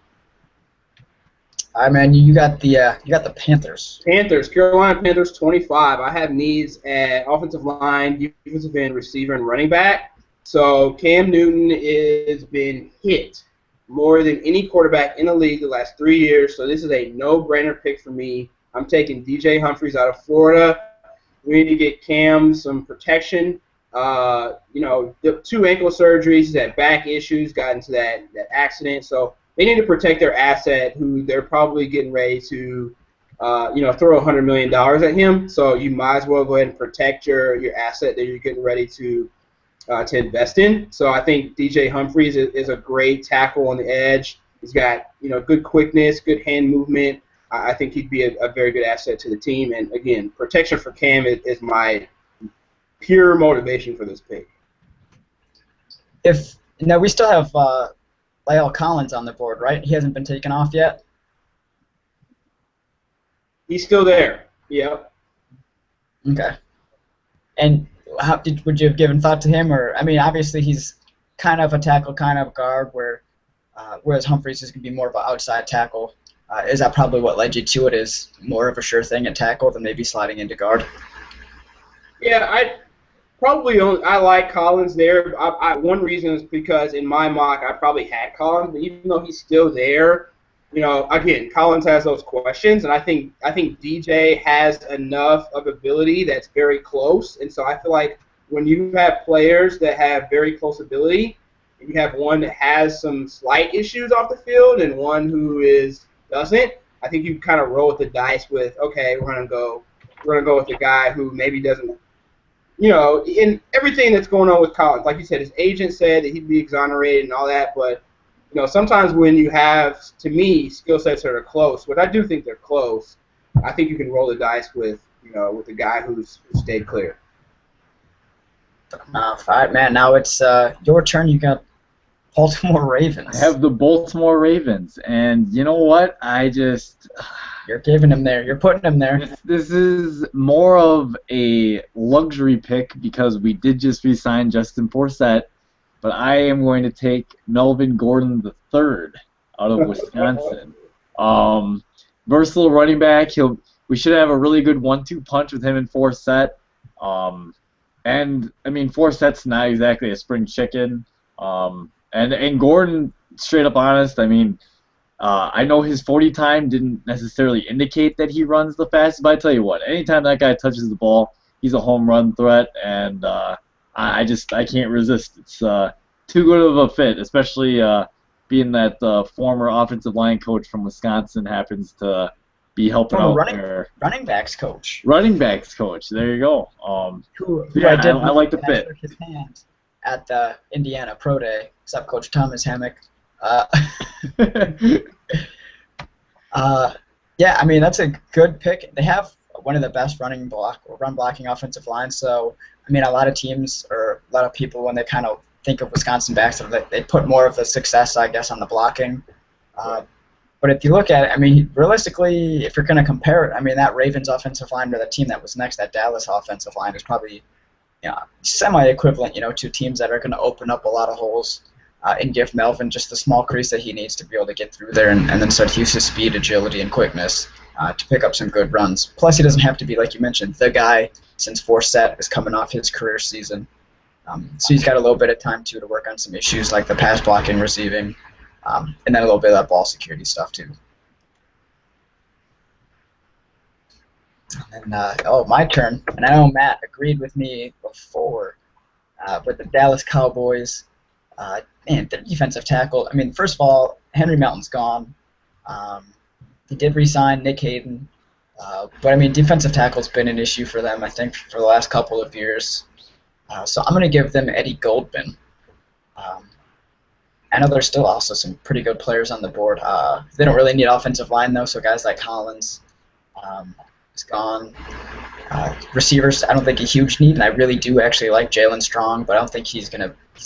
All right, man. You got the Panthers. Carolina Panthers 25. I have needs at offensive line, defensive end, receiver, and running back. So Cam Newton has been hit more than any quarterback in the league the last 3 years. So this is a no-brainer pick for me. I'm taking DJ Humphries out of Florida. We need to get Cam some protection. The 2 ankle surgeries, he's had back issues, got into that accident. So they need to protect their asset, who they're probably getting ready to, throw $100 million at him. So you might as well go ahead and protect your asset that you're getting ready to invest in. So I think DJ Humphries is a great tackle on the edge. He's got good quickness, good hand movement. I think he'd be a very good asset to the team. And again, protection for Cam is my pure motivation for this pick. We still have Lyle Collins on the board, right? He hasn't been taken off yet? He's still there. Yep. Okay. And would you have given thought to him? Or I mean, obviously he's kind of a tackle, kind of a guard, whereas Humphries is going to be more of an outside tackle. Is that probably what led you to it? Is more of a sure thing at tackle than maybe sliding into guard? Yeah, I like Collins there. One reason is because in my mock I probably had Collins, but even though he's still there, again, Collins has those questions, and I think DJ has enough of ability that's very close, and so I feel like when you have players that have very close ability, and you have one that has some slight issues off the field and one who doesn't, I think you kind of roll with the dice with, okay, we're gonna go with the guy who maybe doesn't. In everything that's going on with Collins, like you said, his agent said that he'd be exonerated and all that, but sometimes when you have, to me, skill sets that are close, but I do think they're close, I think you can roll the dice with the guy who stayed clear. All right, man. Now it's your turn. You got Baltimore Ravens. I have the Baltimore Ravens, and you know what? You're giving him there. You're putting him there. This is more of a luxury pick because we did just re-sign Justin Forsett, but I am going to take Melvin Gordon III out of Wisconsin. Versatile running back. We should have a really good 1-2 punch with him and Forsett. And I mean, Forsett's not exactly a spring chicken. And Gordon, straight up honest, I mean, I know his 40 time didn't necessarily indicate that he runs the fastest, but I tell you what, anytime that guy touches the ball, he's a home run threat, and I can't resist. It's too good of a fit, especially being that former offensive line coach from Wisconsin happens to be helping out there. Running backs coach. Running backs coach. There you go. I like the fit. His hand at the Indiana Pro Day, except Coach Thomas Hammock. Yeah, I mean, that's a good pick. They have one of the best run blocking offensive lines. So, I mean, a lot of teams or a lot of people, when they kind of think of Wisconsin backs, they put more of the success, I guess, on the blocking. But if you look at it, I mean, realistically, if you're going to compare it, I mean, that Ravens offensive line to the team that was next, that Dallas offensive line, is probably semi-equivalent, to teams that are going to open up a lot of holes and give Melvin just the small crease that he needs to be able to get through there and then start to use his speed, agility, and quickness to pick up some good runs. Plus, he doesn't have to be, like you mentioned, the guy since Forsett is coming off his career season. So he's got a little bit of time, too, to work on some issues like the pass blocking, receiving, and then a little bit of that ball security stuff, too. And my turn. And I know Matt agreed with me before, but the Dallas Cowboys, man, their defensive tackle. I mean, first of all, Henry Melton's gone. They did re-sign Nick Hayden, but I mean, defensive tackle's been an issue for them, I think, for the last couple of years. So I'm going to give them Eddie Goldman. I know there's still also some pretty good players on the board. They don't really need offensive line, though, so guys like Collins is gone. Receivers, I don't think a huge need, and I really do actually like Jalen Strong, but I don't think he's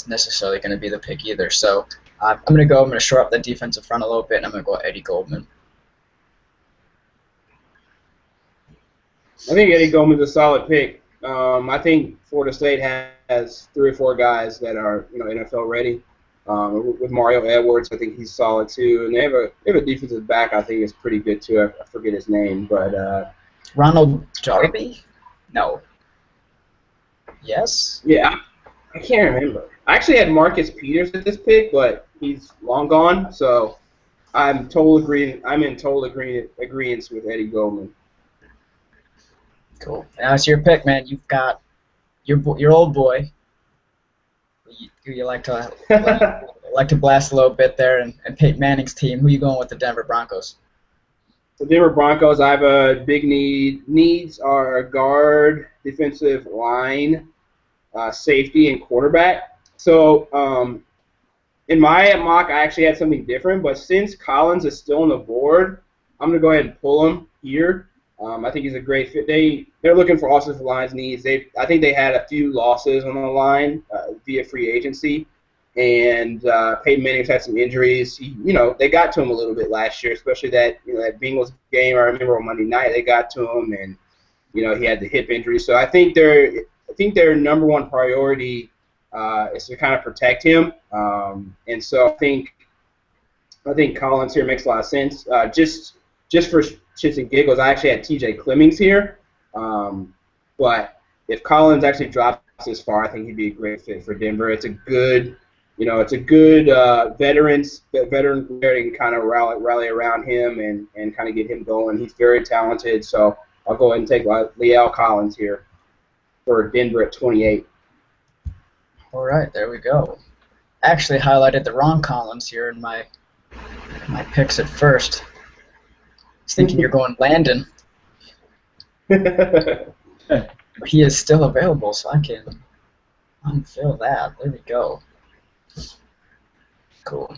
necessarily going to be the pick either. So I'm going to shore up the defensive front a little bit, and I'm going to go Eddie Goldman. I think Eddie Goldman's a solid pick. I think Florida State has 3 or 4 guys that are NFL ready. With Mario Edwards, I think he's solid too, and they have a defensive back I think is pretty good too. I forget his name, but Ronald Darby? No. Yes? Yeah, I can't remember. I actually had Marcus Peters at this pick, but he's long gone, so I'm in total agreement with Eddie Goldman. Cool. Now it's your pick, man. You've got your old boy. You like to blast a little bit there, and Peyton Manning's team. Who are you going with the Denver Broncos? The Denver Broncos, I have a big need. Needs are guard, defensive line, safety, and quarterback. So in my mock, I actually had something different, but since Collins is still on the board, I'm going to go ahead and pull him here. I think he's a great fit. They're looking for offensive lines needs. I think they had a few losses on the line via free agency, and Peyton Manning's had some injuries. They got to him a little bit last year, especially that Bengals game. I remember on Monday night they got to him, and he had the hip injury. So I think their number one priority is to kind of protect him, and so I think Collins here makes a lot of sense. Just for shits and giggles, I actually had T.J. Clemmings here, but if Collins actually drops this far, I think he'd be a great fit for Denver. It's a good, veteran player and kind of rally around him and kind of get him going. He's very talented, so I'll go ahead and take Leal Collins here for Denver at 28. All right, there we go. Actually highlighted the wrong Collins here in my picks at first. I was thinking you're going Landon. He is still available, so I can unfill that. There we go. Cool.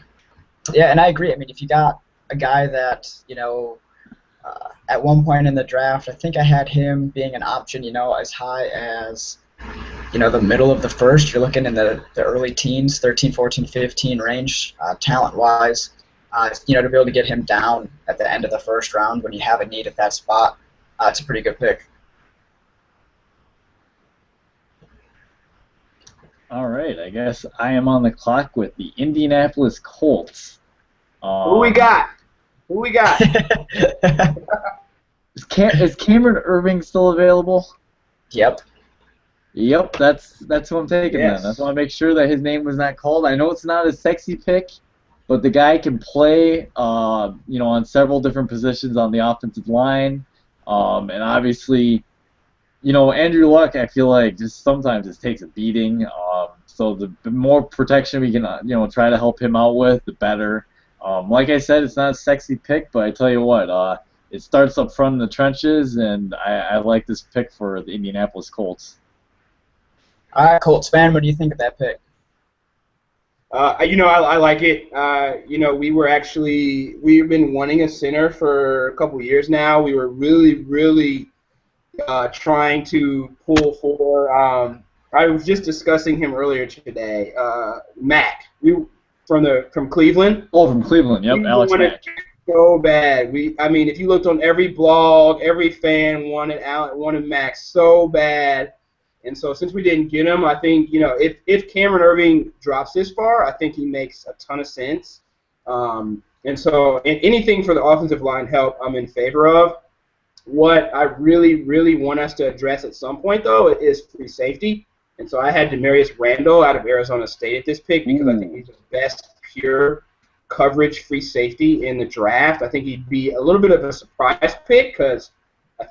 Yeah, and I agree. I mean, if you got a guy that, at one point in the draft, I think I had him being an option, as high as, the middle of the first. You're looking in the early teens, 13, 14, 15 range, talent-wise. To be able to get him down at the end of the first round when you have a need at that spot, it's a pretty good pick. All right, I guess I am on the clock with the Indianapolis Colts. Who we got? Is Cameron Irving still available? Yep. Yep, that's who I'm taking Yes. then. I just want to make sure that his name was not called. I know it's not a sexy pick, but the guy can play, on several different positions on the offensive line, and obviously, Andrew Luck, I feel like just sometimes just takes a beating. So the more protection we can, try to help him out with, the better. Like I said, it's not a sexy pick, but I tell you what, it starts up front in the trenches, and I like this pick for the Indianapolis Colts. All right, Colts fan, what do you think of that pick? I like it. We've been wanting a center for a couple years now. We were really trying to pull for. I was just discussing him earlier today. Mack, from Cleveland. Oh, from Cleveland. Yep, Alex Mack. So bad. If you looked on every blog, every fan wanted Mack so bad. And so since we didn't get him, I think, if Cameron Irving drops this far, I think he makes a ton of sense. And so anything for the offensive line help, I'm in favor of. What I really want us to address at some point, though, is free safety. And so I had Demarius Randall out of Arizona State at this pick because I think he's the best pure coverage free safety in the draft. I think he'd be a little bit of a surprise pick because I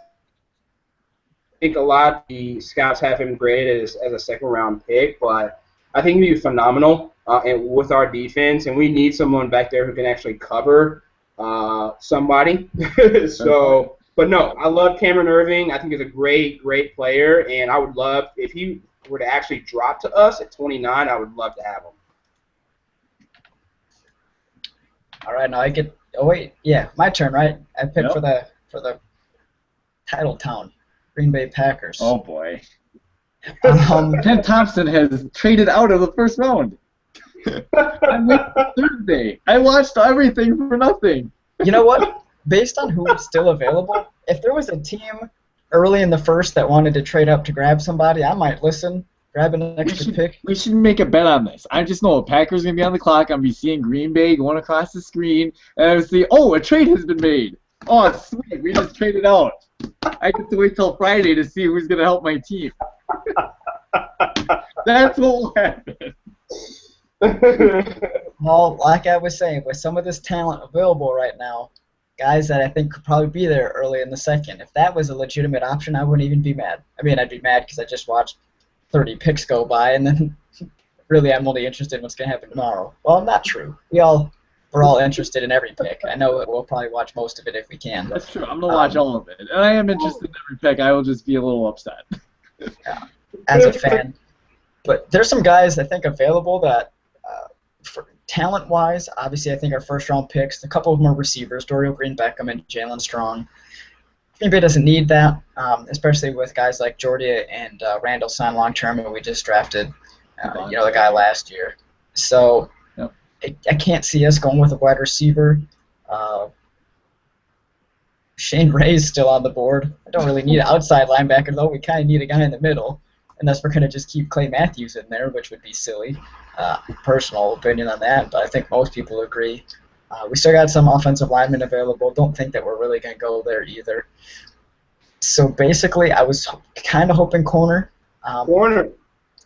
think a lot of the scouts have him graded as a second-round pick, but I think he'd be phenomenal and with our defense, and we need someone back there who can actually cover somebody. So, but no, I love Cameron Irving. I think he's a great, great player, and I would love, if he were to actually drop to us at 29, I would love to have him. All right, now I get. Oh wait, yeah, my turn, right? I picked for the title town, Green Bay Packers. Oh boy. Ken Thompson has traded out of the first round. I went Thursday. I watched everything for nothing. You know what? Based on who's still available, if there was a team early in the first that wanted to trade up to grab somebody, I might listen. Grab an extra pick. We should make a bet on this. I just know the Packers are going to be on the clock. I'm going to be seeing Green Bay going across the screen, and I see, oh, a trade has been made. Oh, sweet. We just traded out. I get to wait till Friday to see who's going to help my team. That's what will happen. Well, like I was saying, with some of this talent available right now, guys that I think could probably be there early in the second, if that was a legitimate option, I wouldn't even be mad. I mean, I'd be mad because I just watched 30 picks go by, and then really I'm only interested in what's going to happen tomorrow. Well, not true. We're all interested in every pick. I know we'll probably watch most of it if we can. That's true. I'm going to watch all of it. And I am interested in every pick. I will just be a little upset. Yeah, as a fan. But there's some guys I think available that, for talent-wise, obviously I think our first-round picks, a couple of them are receivers, Dorial Green-Beckham and Jalen Strong. Green Bay doesn't need that, especially with guys like Jordy and Randall signed long-term, and we just drafted the guy last year. So yep. I can't see us going with a wide receiver. Shane Ray's still on the board. I don't really need an outside linebacker, though. We kind of need a guy in the middle, unless we're going to just keep Clay Matthews in there, which would be silly. Personal opinion on that, but I think most people agree. We still got some offensive linemen available. Don't think that we're really going to go there either. So basically, I was kind of hoping corner. Corner.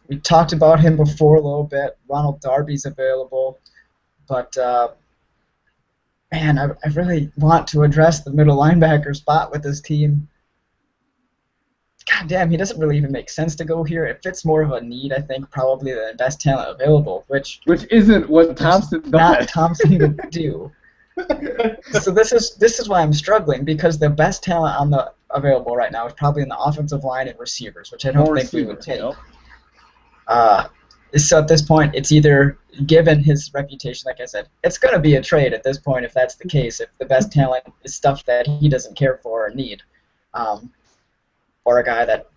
We talked about him before a little bit. Ronald Darby's available. But, man, I really want to address the middle linebacker spot with this team. God damn, he doesn't really even make sense to go here. It fits more of a need, I think, probably the best talent available, which isn't what Thompson does. Not Thompson would do. So this is why I'm struggling, because the best talent on the available right now is probably in the offensive line and receivers, which I don't think we would take. So at this point, it's either, given his reputation, like I said, it's going to be a trade at this point if that's the case, if the best talent is stuff that he doesn't care for or need. Or a guy that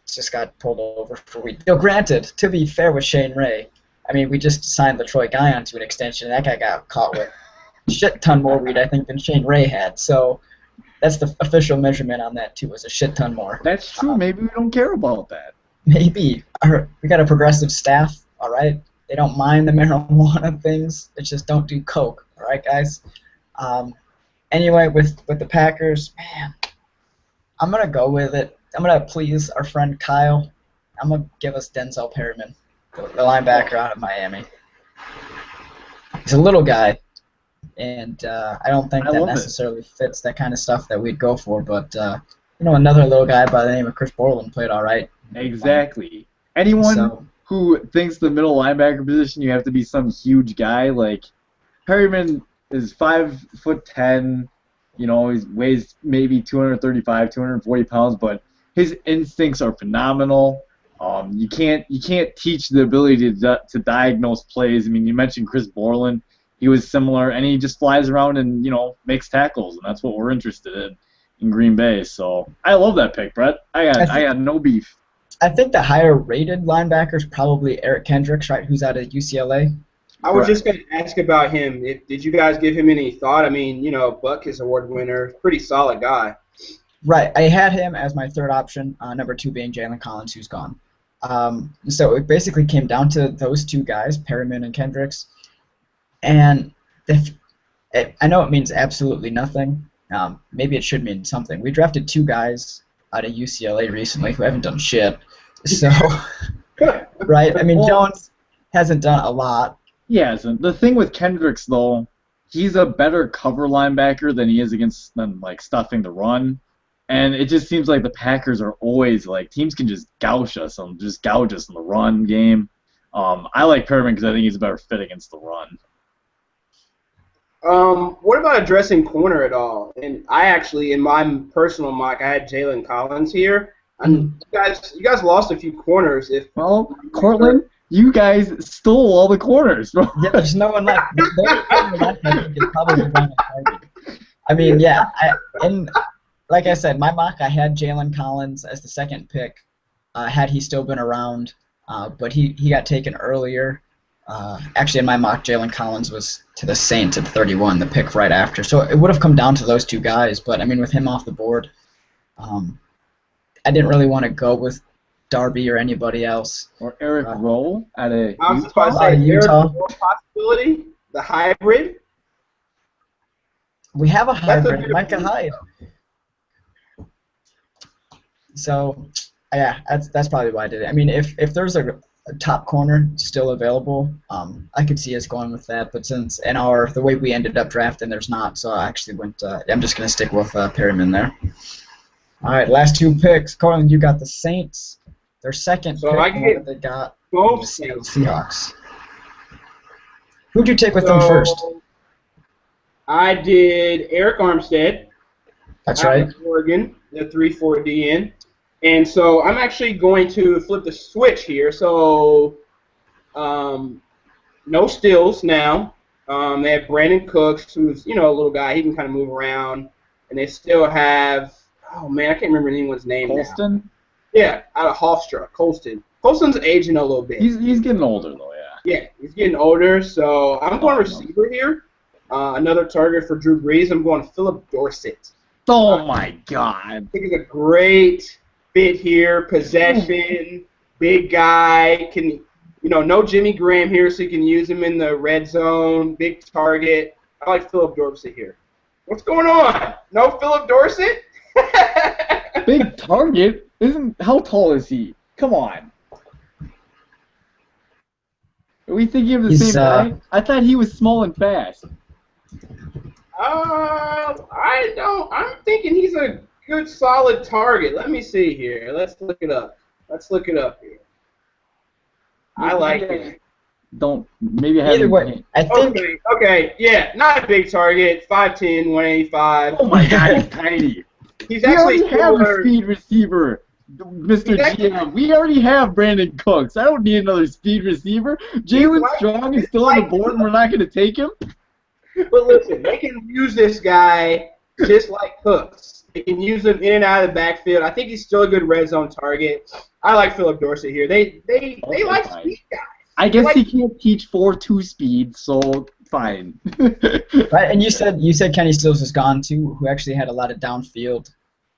just got pulled over for weed. Granted, to be fair with Shane Ray, I mean, we just signed LaTroy Guy onto an extension, and that guy got caught with a shit ton more weed, I think, than Shane Ray had. So that's the official measurement on that, too, is a shit ton more. That's true. Maybe we don't care about that. Maybe. We got a progressive staff, all right? They don't mind the marijuana things. They just don't do coke, all right, guys? Anyway, with the Packers, man, I'm going to go with it. I'm going to please our friend Kyle. I'm going to give us Denzel Perryman, the linebacker out of Miami. He's a little guy, and I don't think that necessarily fits that kind of stuff that we'd go for, but another little guy by the name of Chris Borland played all right. Exactly. Anyone who thinks the middle linebacker position you have to be some huge guy, like Perryman is 5'10", he weighs maybe 235, 240 pounds, but his instincts are phenomenal. You can't teach the ability to diagnose plays. I mean, you mentioned Chris Borland. He was similar, and he just flies around and makes tackles, and that's what we're interested in Green Bay. So I love that pick, Brett. I got no beef. I think the higher rated linebacker is probably Eric Kendricks, right? Who's out of UCLA. I was just going to ask about him. Did you guys give him any thought? I mean, Butkus Award winner, pretty solid guy. Right. I had him as my third option, number 2 being Jalen Collins, who's gone. So it basically came down to those two guys, Perryman and Kendricks. And I know it means absolutely nothing. Maybe it should mean something. We drafted 2 guys out of UCLA recently who haven't done shit. So right? I mean, Well, Jones hasn't done a lot. he hasn't. The thing with Kendricks, though, he's a better cover linebacker than he is than like stuffing the run. And it just seems like the Packers are always like teams can just gouge us and just gouge us in the run game. I like Perriman because I think he's a better fit against the run. What about addressing corner at all? And I actually, in my personal mock, I had Jalen Collins here. And you guys lost a few corners. Well, Cortland, you guys stole all the corners, bro. Yeah, there's no one left. The only corner left, I think, is probably Brandon Hardy. I mean, yeah, and like I said, my mock, I had Jalen Collins as the second pick, had he still been around, but he got taken earlier. Actually, in my mock, Jalen Collins was to the Saints at 31, the pick right after. So it would have come down to those two guys, but I mean, with him off the board, I didn't really want to go with Darby or anybody else. Or Eric Rowe at a I was about to say, Utah. Possibility, the hybrid. We have a hybrid, Micah Hyde. So, yeah, that's probably why I did it. I mean, if there's a top corner still available, I could see us going with that. But since the way we ended up drafting, there's not, so I actually went. I'm just gonna stick with Perryman there. All right, last two picks. Cortland, you got the Saints. Their second So pick. I can get they got both the Seattle Saints. Seahawks. Who'd you take with them first? I did Eric Armstead. That's out right. of Oregon, the 3-4 DN. And so I'm actually going to flip the switch here. So no Stills now. They have Brandon Cooks, who's a little guy. He can kind of move around. And they still have, oh man, I can't remember anyone's name Colston? now. Yeah, out of Hofstra, Colston. Colston's aging a little bit. He's getting older though, yeah. Yeah, he's getting older. So I'm going receiver here. Another target for Drew Brees. I'm going Philip Dorsett. Oh my God! I think it's a great fit here. Possession, big guy. No Jimmy Graham here, so you can use him in the red zone. Big target. I like Philip Dorsett here. What's going on? No Philip Dorsett? Big target? How tall is he? Come on. Are we thinking of the same guy? I thought he was small and fast. I don't. I'm thinking he's a good, solid target. Let me see here. Let's look it up. Here. I like it. Maybe I haven't. Either way, I think. Okay, yeah, not a big target. 5'10", 185. Oh my God, he's tiny. He's We actually already have a speed receiver, Mr. GM. We already have Brandon Cooks. I don't need another speed receiver. Jalen Strong is still on the board, and we're not going to take him. But listen, they can use this guy just like Cooks. They can use him in and out of the backfield. I think he's still a good red zone target. I like Philip Dorsett here. They like speed guys. I guess he can't teach 4.2 speed, so fine. Right, and you said Kenny Stills is gone too, who actually had a lot of downfield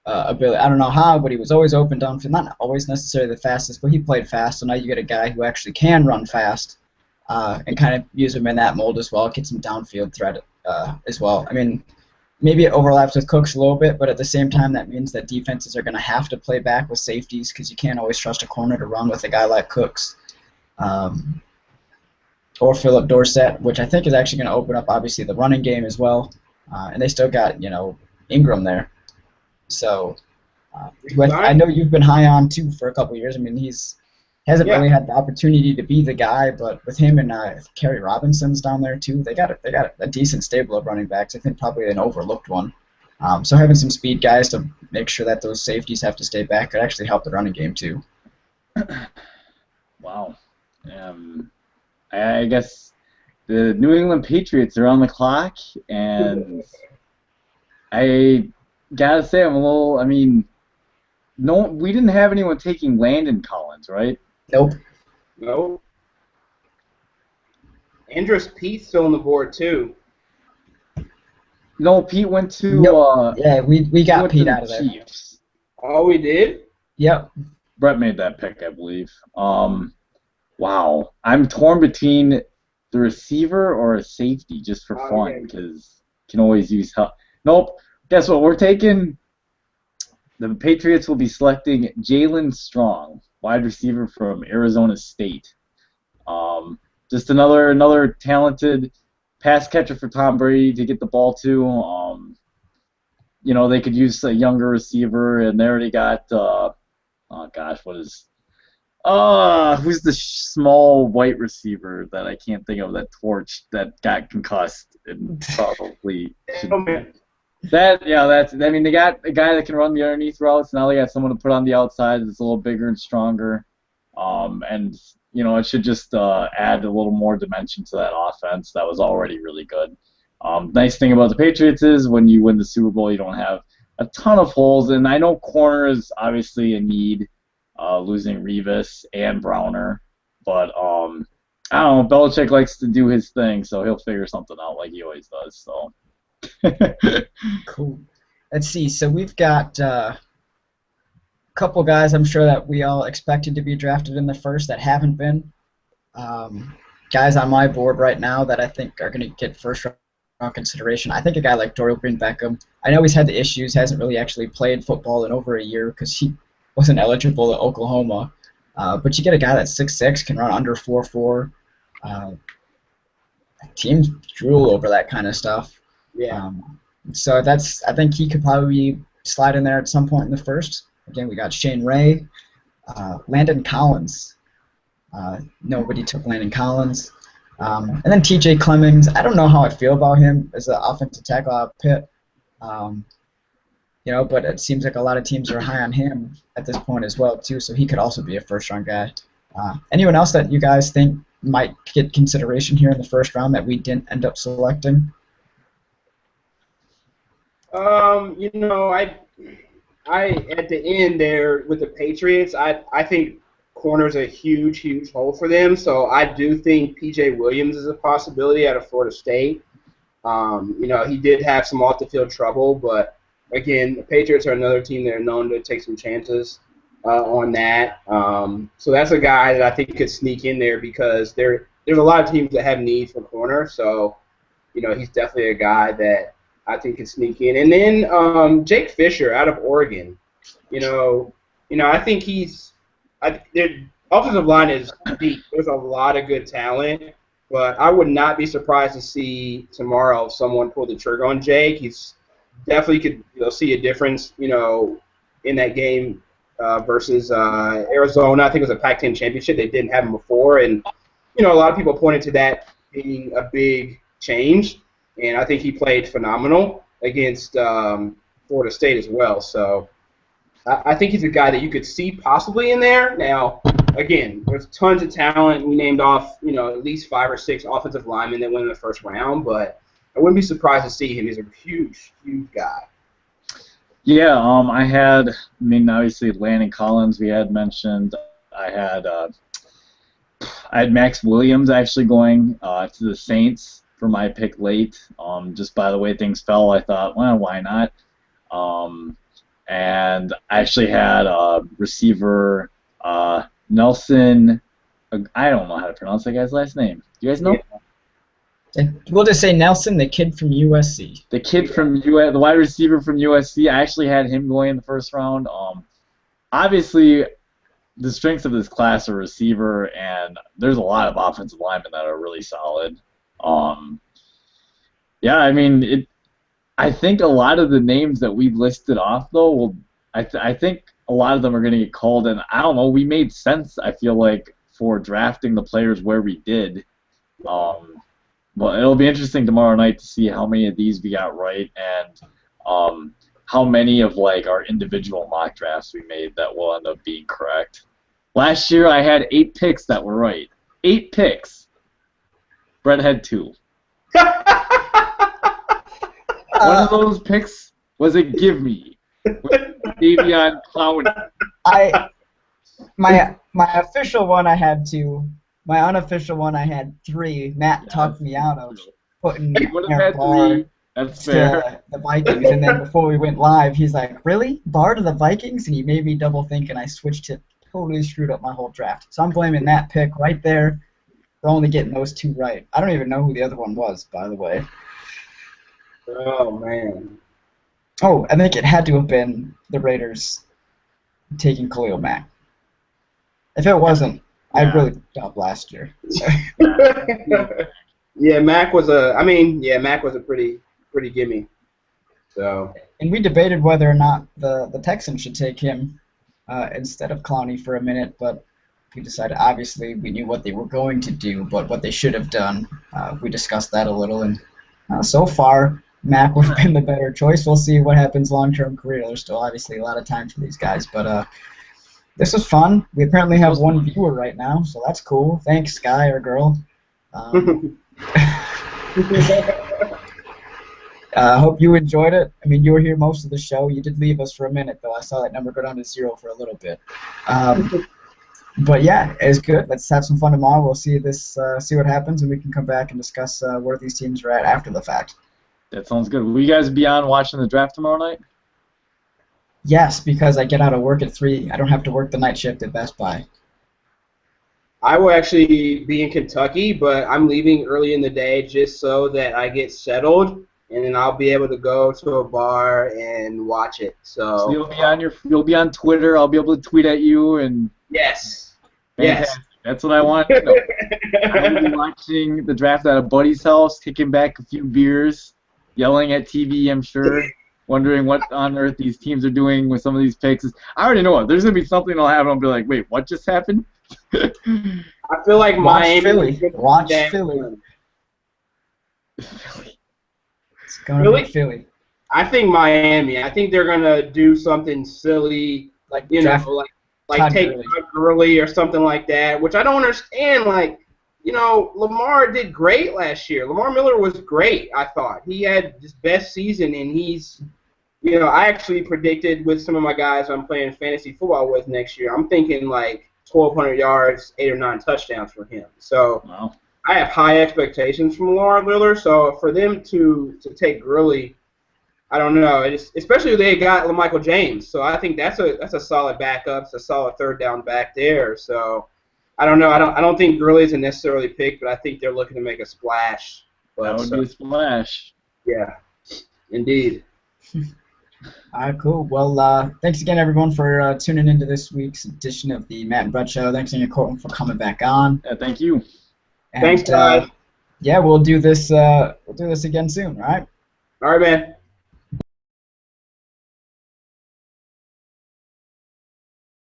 ability. I don't know how, but he was always open downfield. Not always necessarily the fastest, but he played fast. So now you get a guy who actually can run fast. And kind of use him in that mold as well, get some downfield threat as well. I mean, maybe it overlaps with Cooks a little bit, but at the same time, that means that defenses are going to have to play back with safeties because you can't always trust a corner to run with a guy like Cooks. Or Philip Dorsett, which I think is actually going to open up, obviously, the running game as well. And they still got, Ingram there. So I know you've been high on, too, for a couple of years. I mean, hasn't really had the opportunity to be the guy, but with him and Kerry Robinson's down there too, they got a decent stable of running backs. I think probably an overlooked one. So having some speed guys to make sure that those safeties have to stay back could actually help the running game too. Wow. I guess the New England Patriots are on the clock, and I gotta say I'm a little. I mean, no, we didn't have anyone taking Landon Collins, right? Nope. No. Andrus Pete's still on the board too. No, Pete went to. Nope. Yeah, we got Pete out of there. Chiefs. Oh, we did? Yep. Brett made that pick, I believe. Wow. I'm torn between the receiver or a safety just for fun because you can always use help. Nope. Guess what? We're taking. The Patriots will be selecting Jalen Strong. wide receiver from Arizona State. Um, just another talented pass catcher for Tom Brady to get the ball to. They could use a younger receiver, and they already got oh gosh, who's the small white receiver that I can't think of, that torch that got concussed and probably should. They got a guy that can run the underneath routes. Now they got someone to put on the outside that's a little bigger and stronger. And it should just add a little more dimension to that offense that was already really good. Nice thing about the Patriots is when you win the Super Bowl, you don't have a ton of holes. And I know corner is obviously a need, losing Revis and Browner. But I don't know. Belichick likes to do his thing, so he'll figure something out like he always does. So. Cool. Let's see. So we've got a couple guys I'm sure that we all expected to be drafted in the first that haven't been. Guys on my board right now that I think are going to get first round consideration. I think a guy like Dorial Green-Beckham. I know he's had the issues, hasn't really actually played football in over a year because he wasn't eligible at Oklahoma. But you get a guy that's 6'6", can run under 4'4". Teams drool over that kind of stuff. Yeah. So I think he could probably slide in there at some point in the first. Again, we got Shane Ray, Landon Collins. Nobody took Landon Collins. And then T.J. Clemmings. I don't know how I feel about him as an offensive tackle out of Pitt. But it seems like a lot of teams are high on him at this point as well, too, so he could also be a first-round guy. Anyone else that you guys think might get consideration here in the first round that we didn't end up selecting? I at the end there with the Patriots, I think corner's a huge hole for them. So I do think P.J. Williams is a possibility out of Florida State. He did have some off the field trouble, but again, the Patriots are another team that are known to take some chances on that. So that's a guy that I think could sneak in there because there's a lot of teams that have need for corner. So he's definitely a guy that I think can sneak in. And then Jake Fisher out of Oregon. I think their offensive line is deep. There's a lot of good talent, but I would not be surprised to see tomorrow someone pull the trigger on Jake. He's definitely could see a difference, in that game versus Arizona. I think it was a Pac-10 championship. They didn't have him before, and a lot of people pointed to that being a big change. And I think he played phenomenal against Florida State as well. So I think he's a guy that you could see possibly in there. Now, again, there's tons of talent. We named off, at least 5 or 6 offensive linemen that went in the first round, but I wouldn't be surprised to see him. He's a huge guy. Yeah, obviously Landon Collins we had mentioned. I had Max Williams actually going to the Saints for my pick late. Just by the way things fell, I thought, well, why not? And I actually had receiver Nelson. I don't know how to pronounce that guy's last name. Do you guys know? We'll just say Nelson, the kid from USC. The kid from the wide receiver from USC. I actually had him going in the first round. Obviously, the strengths of this class are receiver, and there's a lot of offensive linemen that are really solid. I think a lot of the names that we listed off, though, I think a lot of them are going to get called, and I don't know, we made sense, I feel like, for drafting the players where we did. But it'll be interesting tomorrow night to see how many of these we got right and how many of our individual mock drafts we made that will end up being correct. Last year I had 8 picks that were right. 8 picks. Brett had 2. One of those picks was a give me. Davion Clowney. My official one I had 2. My unofficial one I had 3. Matt talked me out of putting Barr That's fair. to the Vikings, and then before we went live, he's like, "Really, Barr to the Vikings?" And he made me double think, and I switched it. Totally screwed up my whole draft. So I'm blaming that pick right there for only getting those 2 right. I don't even know who the other one was, by the way. Oh man. Oh, I think it had to have been the Raiders taking Khalil Mack. If it wasn't, I Yeah. really picked up last year. Yeah, Mac was a pretty gimme. So And we debated whether or not the Texans should take him instead of Clowney for a minute, but we decided obviously we knew what they were going to do, but what they should have done. We discussed that a little, and so far Mac would have been the better choice. We'll see what happens long-term career. There's still obviously a lot of time for these guys, but this was fun. We apparently have one viewer right now, so that's cool. Thanks, guy or girl. I hope you enjoyed it. I mean, you were here most of the show. You did leave us for a minute, though. I saw that number go down to 0 for a little bit. But yeah, it's good. Let's have some fun tomorrow. We'll see see what happens, and we can come back and discuss where these teams are at after the fact. That sounds good. Will you guys be on watching the draft tomorrow night? Yes, because I get out of work at 3. I don't have to work the night shift at Best Buy. I will actually be in Kentucky, but I'm leaving early in the day just so that I get settled, and then I'll be able to go to a bar and watch it. So you'll be on Twitter. I'll be able to tweet at you and. Yes. Fantastic. Yes. That's what I want to know. I'll be watching the draft at a buddy's house, kicking back a few beers, yelling at TV, I'm sure, wondering what on earth these teams are doing with some of these picks. I already know it. There's going to be something that'll happen. I'll be like, wait, what just happened? I feel like Miami. Watch Philly. It's going to be Philly. I think Miami. I think they're going to do something silly, like take Gurley or something like that, which I don't understand. Like, Lamar did great last year. Lamar Miller was great, I thought. He had his best season, and he's, I actually predicted with some of my guys I'm playing fantasy football with next year, I'm thinking like 1,200 yards, 8 or 9 touchdowns for him. So wow. I have high expectations from Lamar Miller. So for them to take Gurley, I don't know. Especially if they got LaMichael James, so I think that's a solid backup. It's a solid third down back there. So I don't know. I don't think Gurley is a necessarily pick, but I think they're looking to make a splash. That would be a splash. Yeah, indeed. All right, cool. Well, thanks again, everyone, for tuning into this week's edition of the Matt and Brett Show. Thanks again, Cortland, for coming back on. Yeah, thank you. And, thanks, guys. Yeah, we'll do this again soon. All right. All right, man.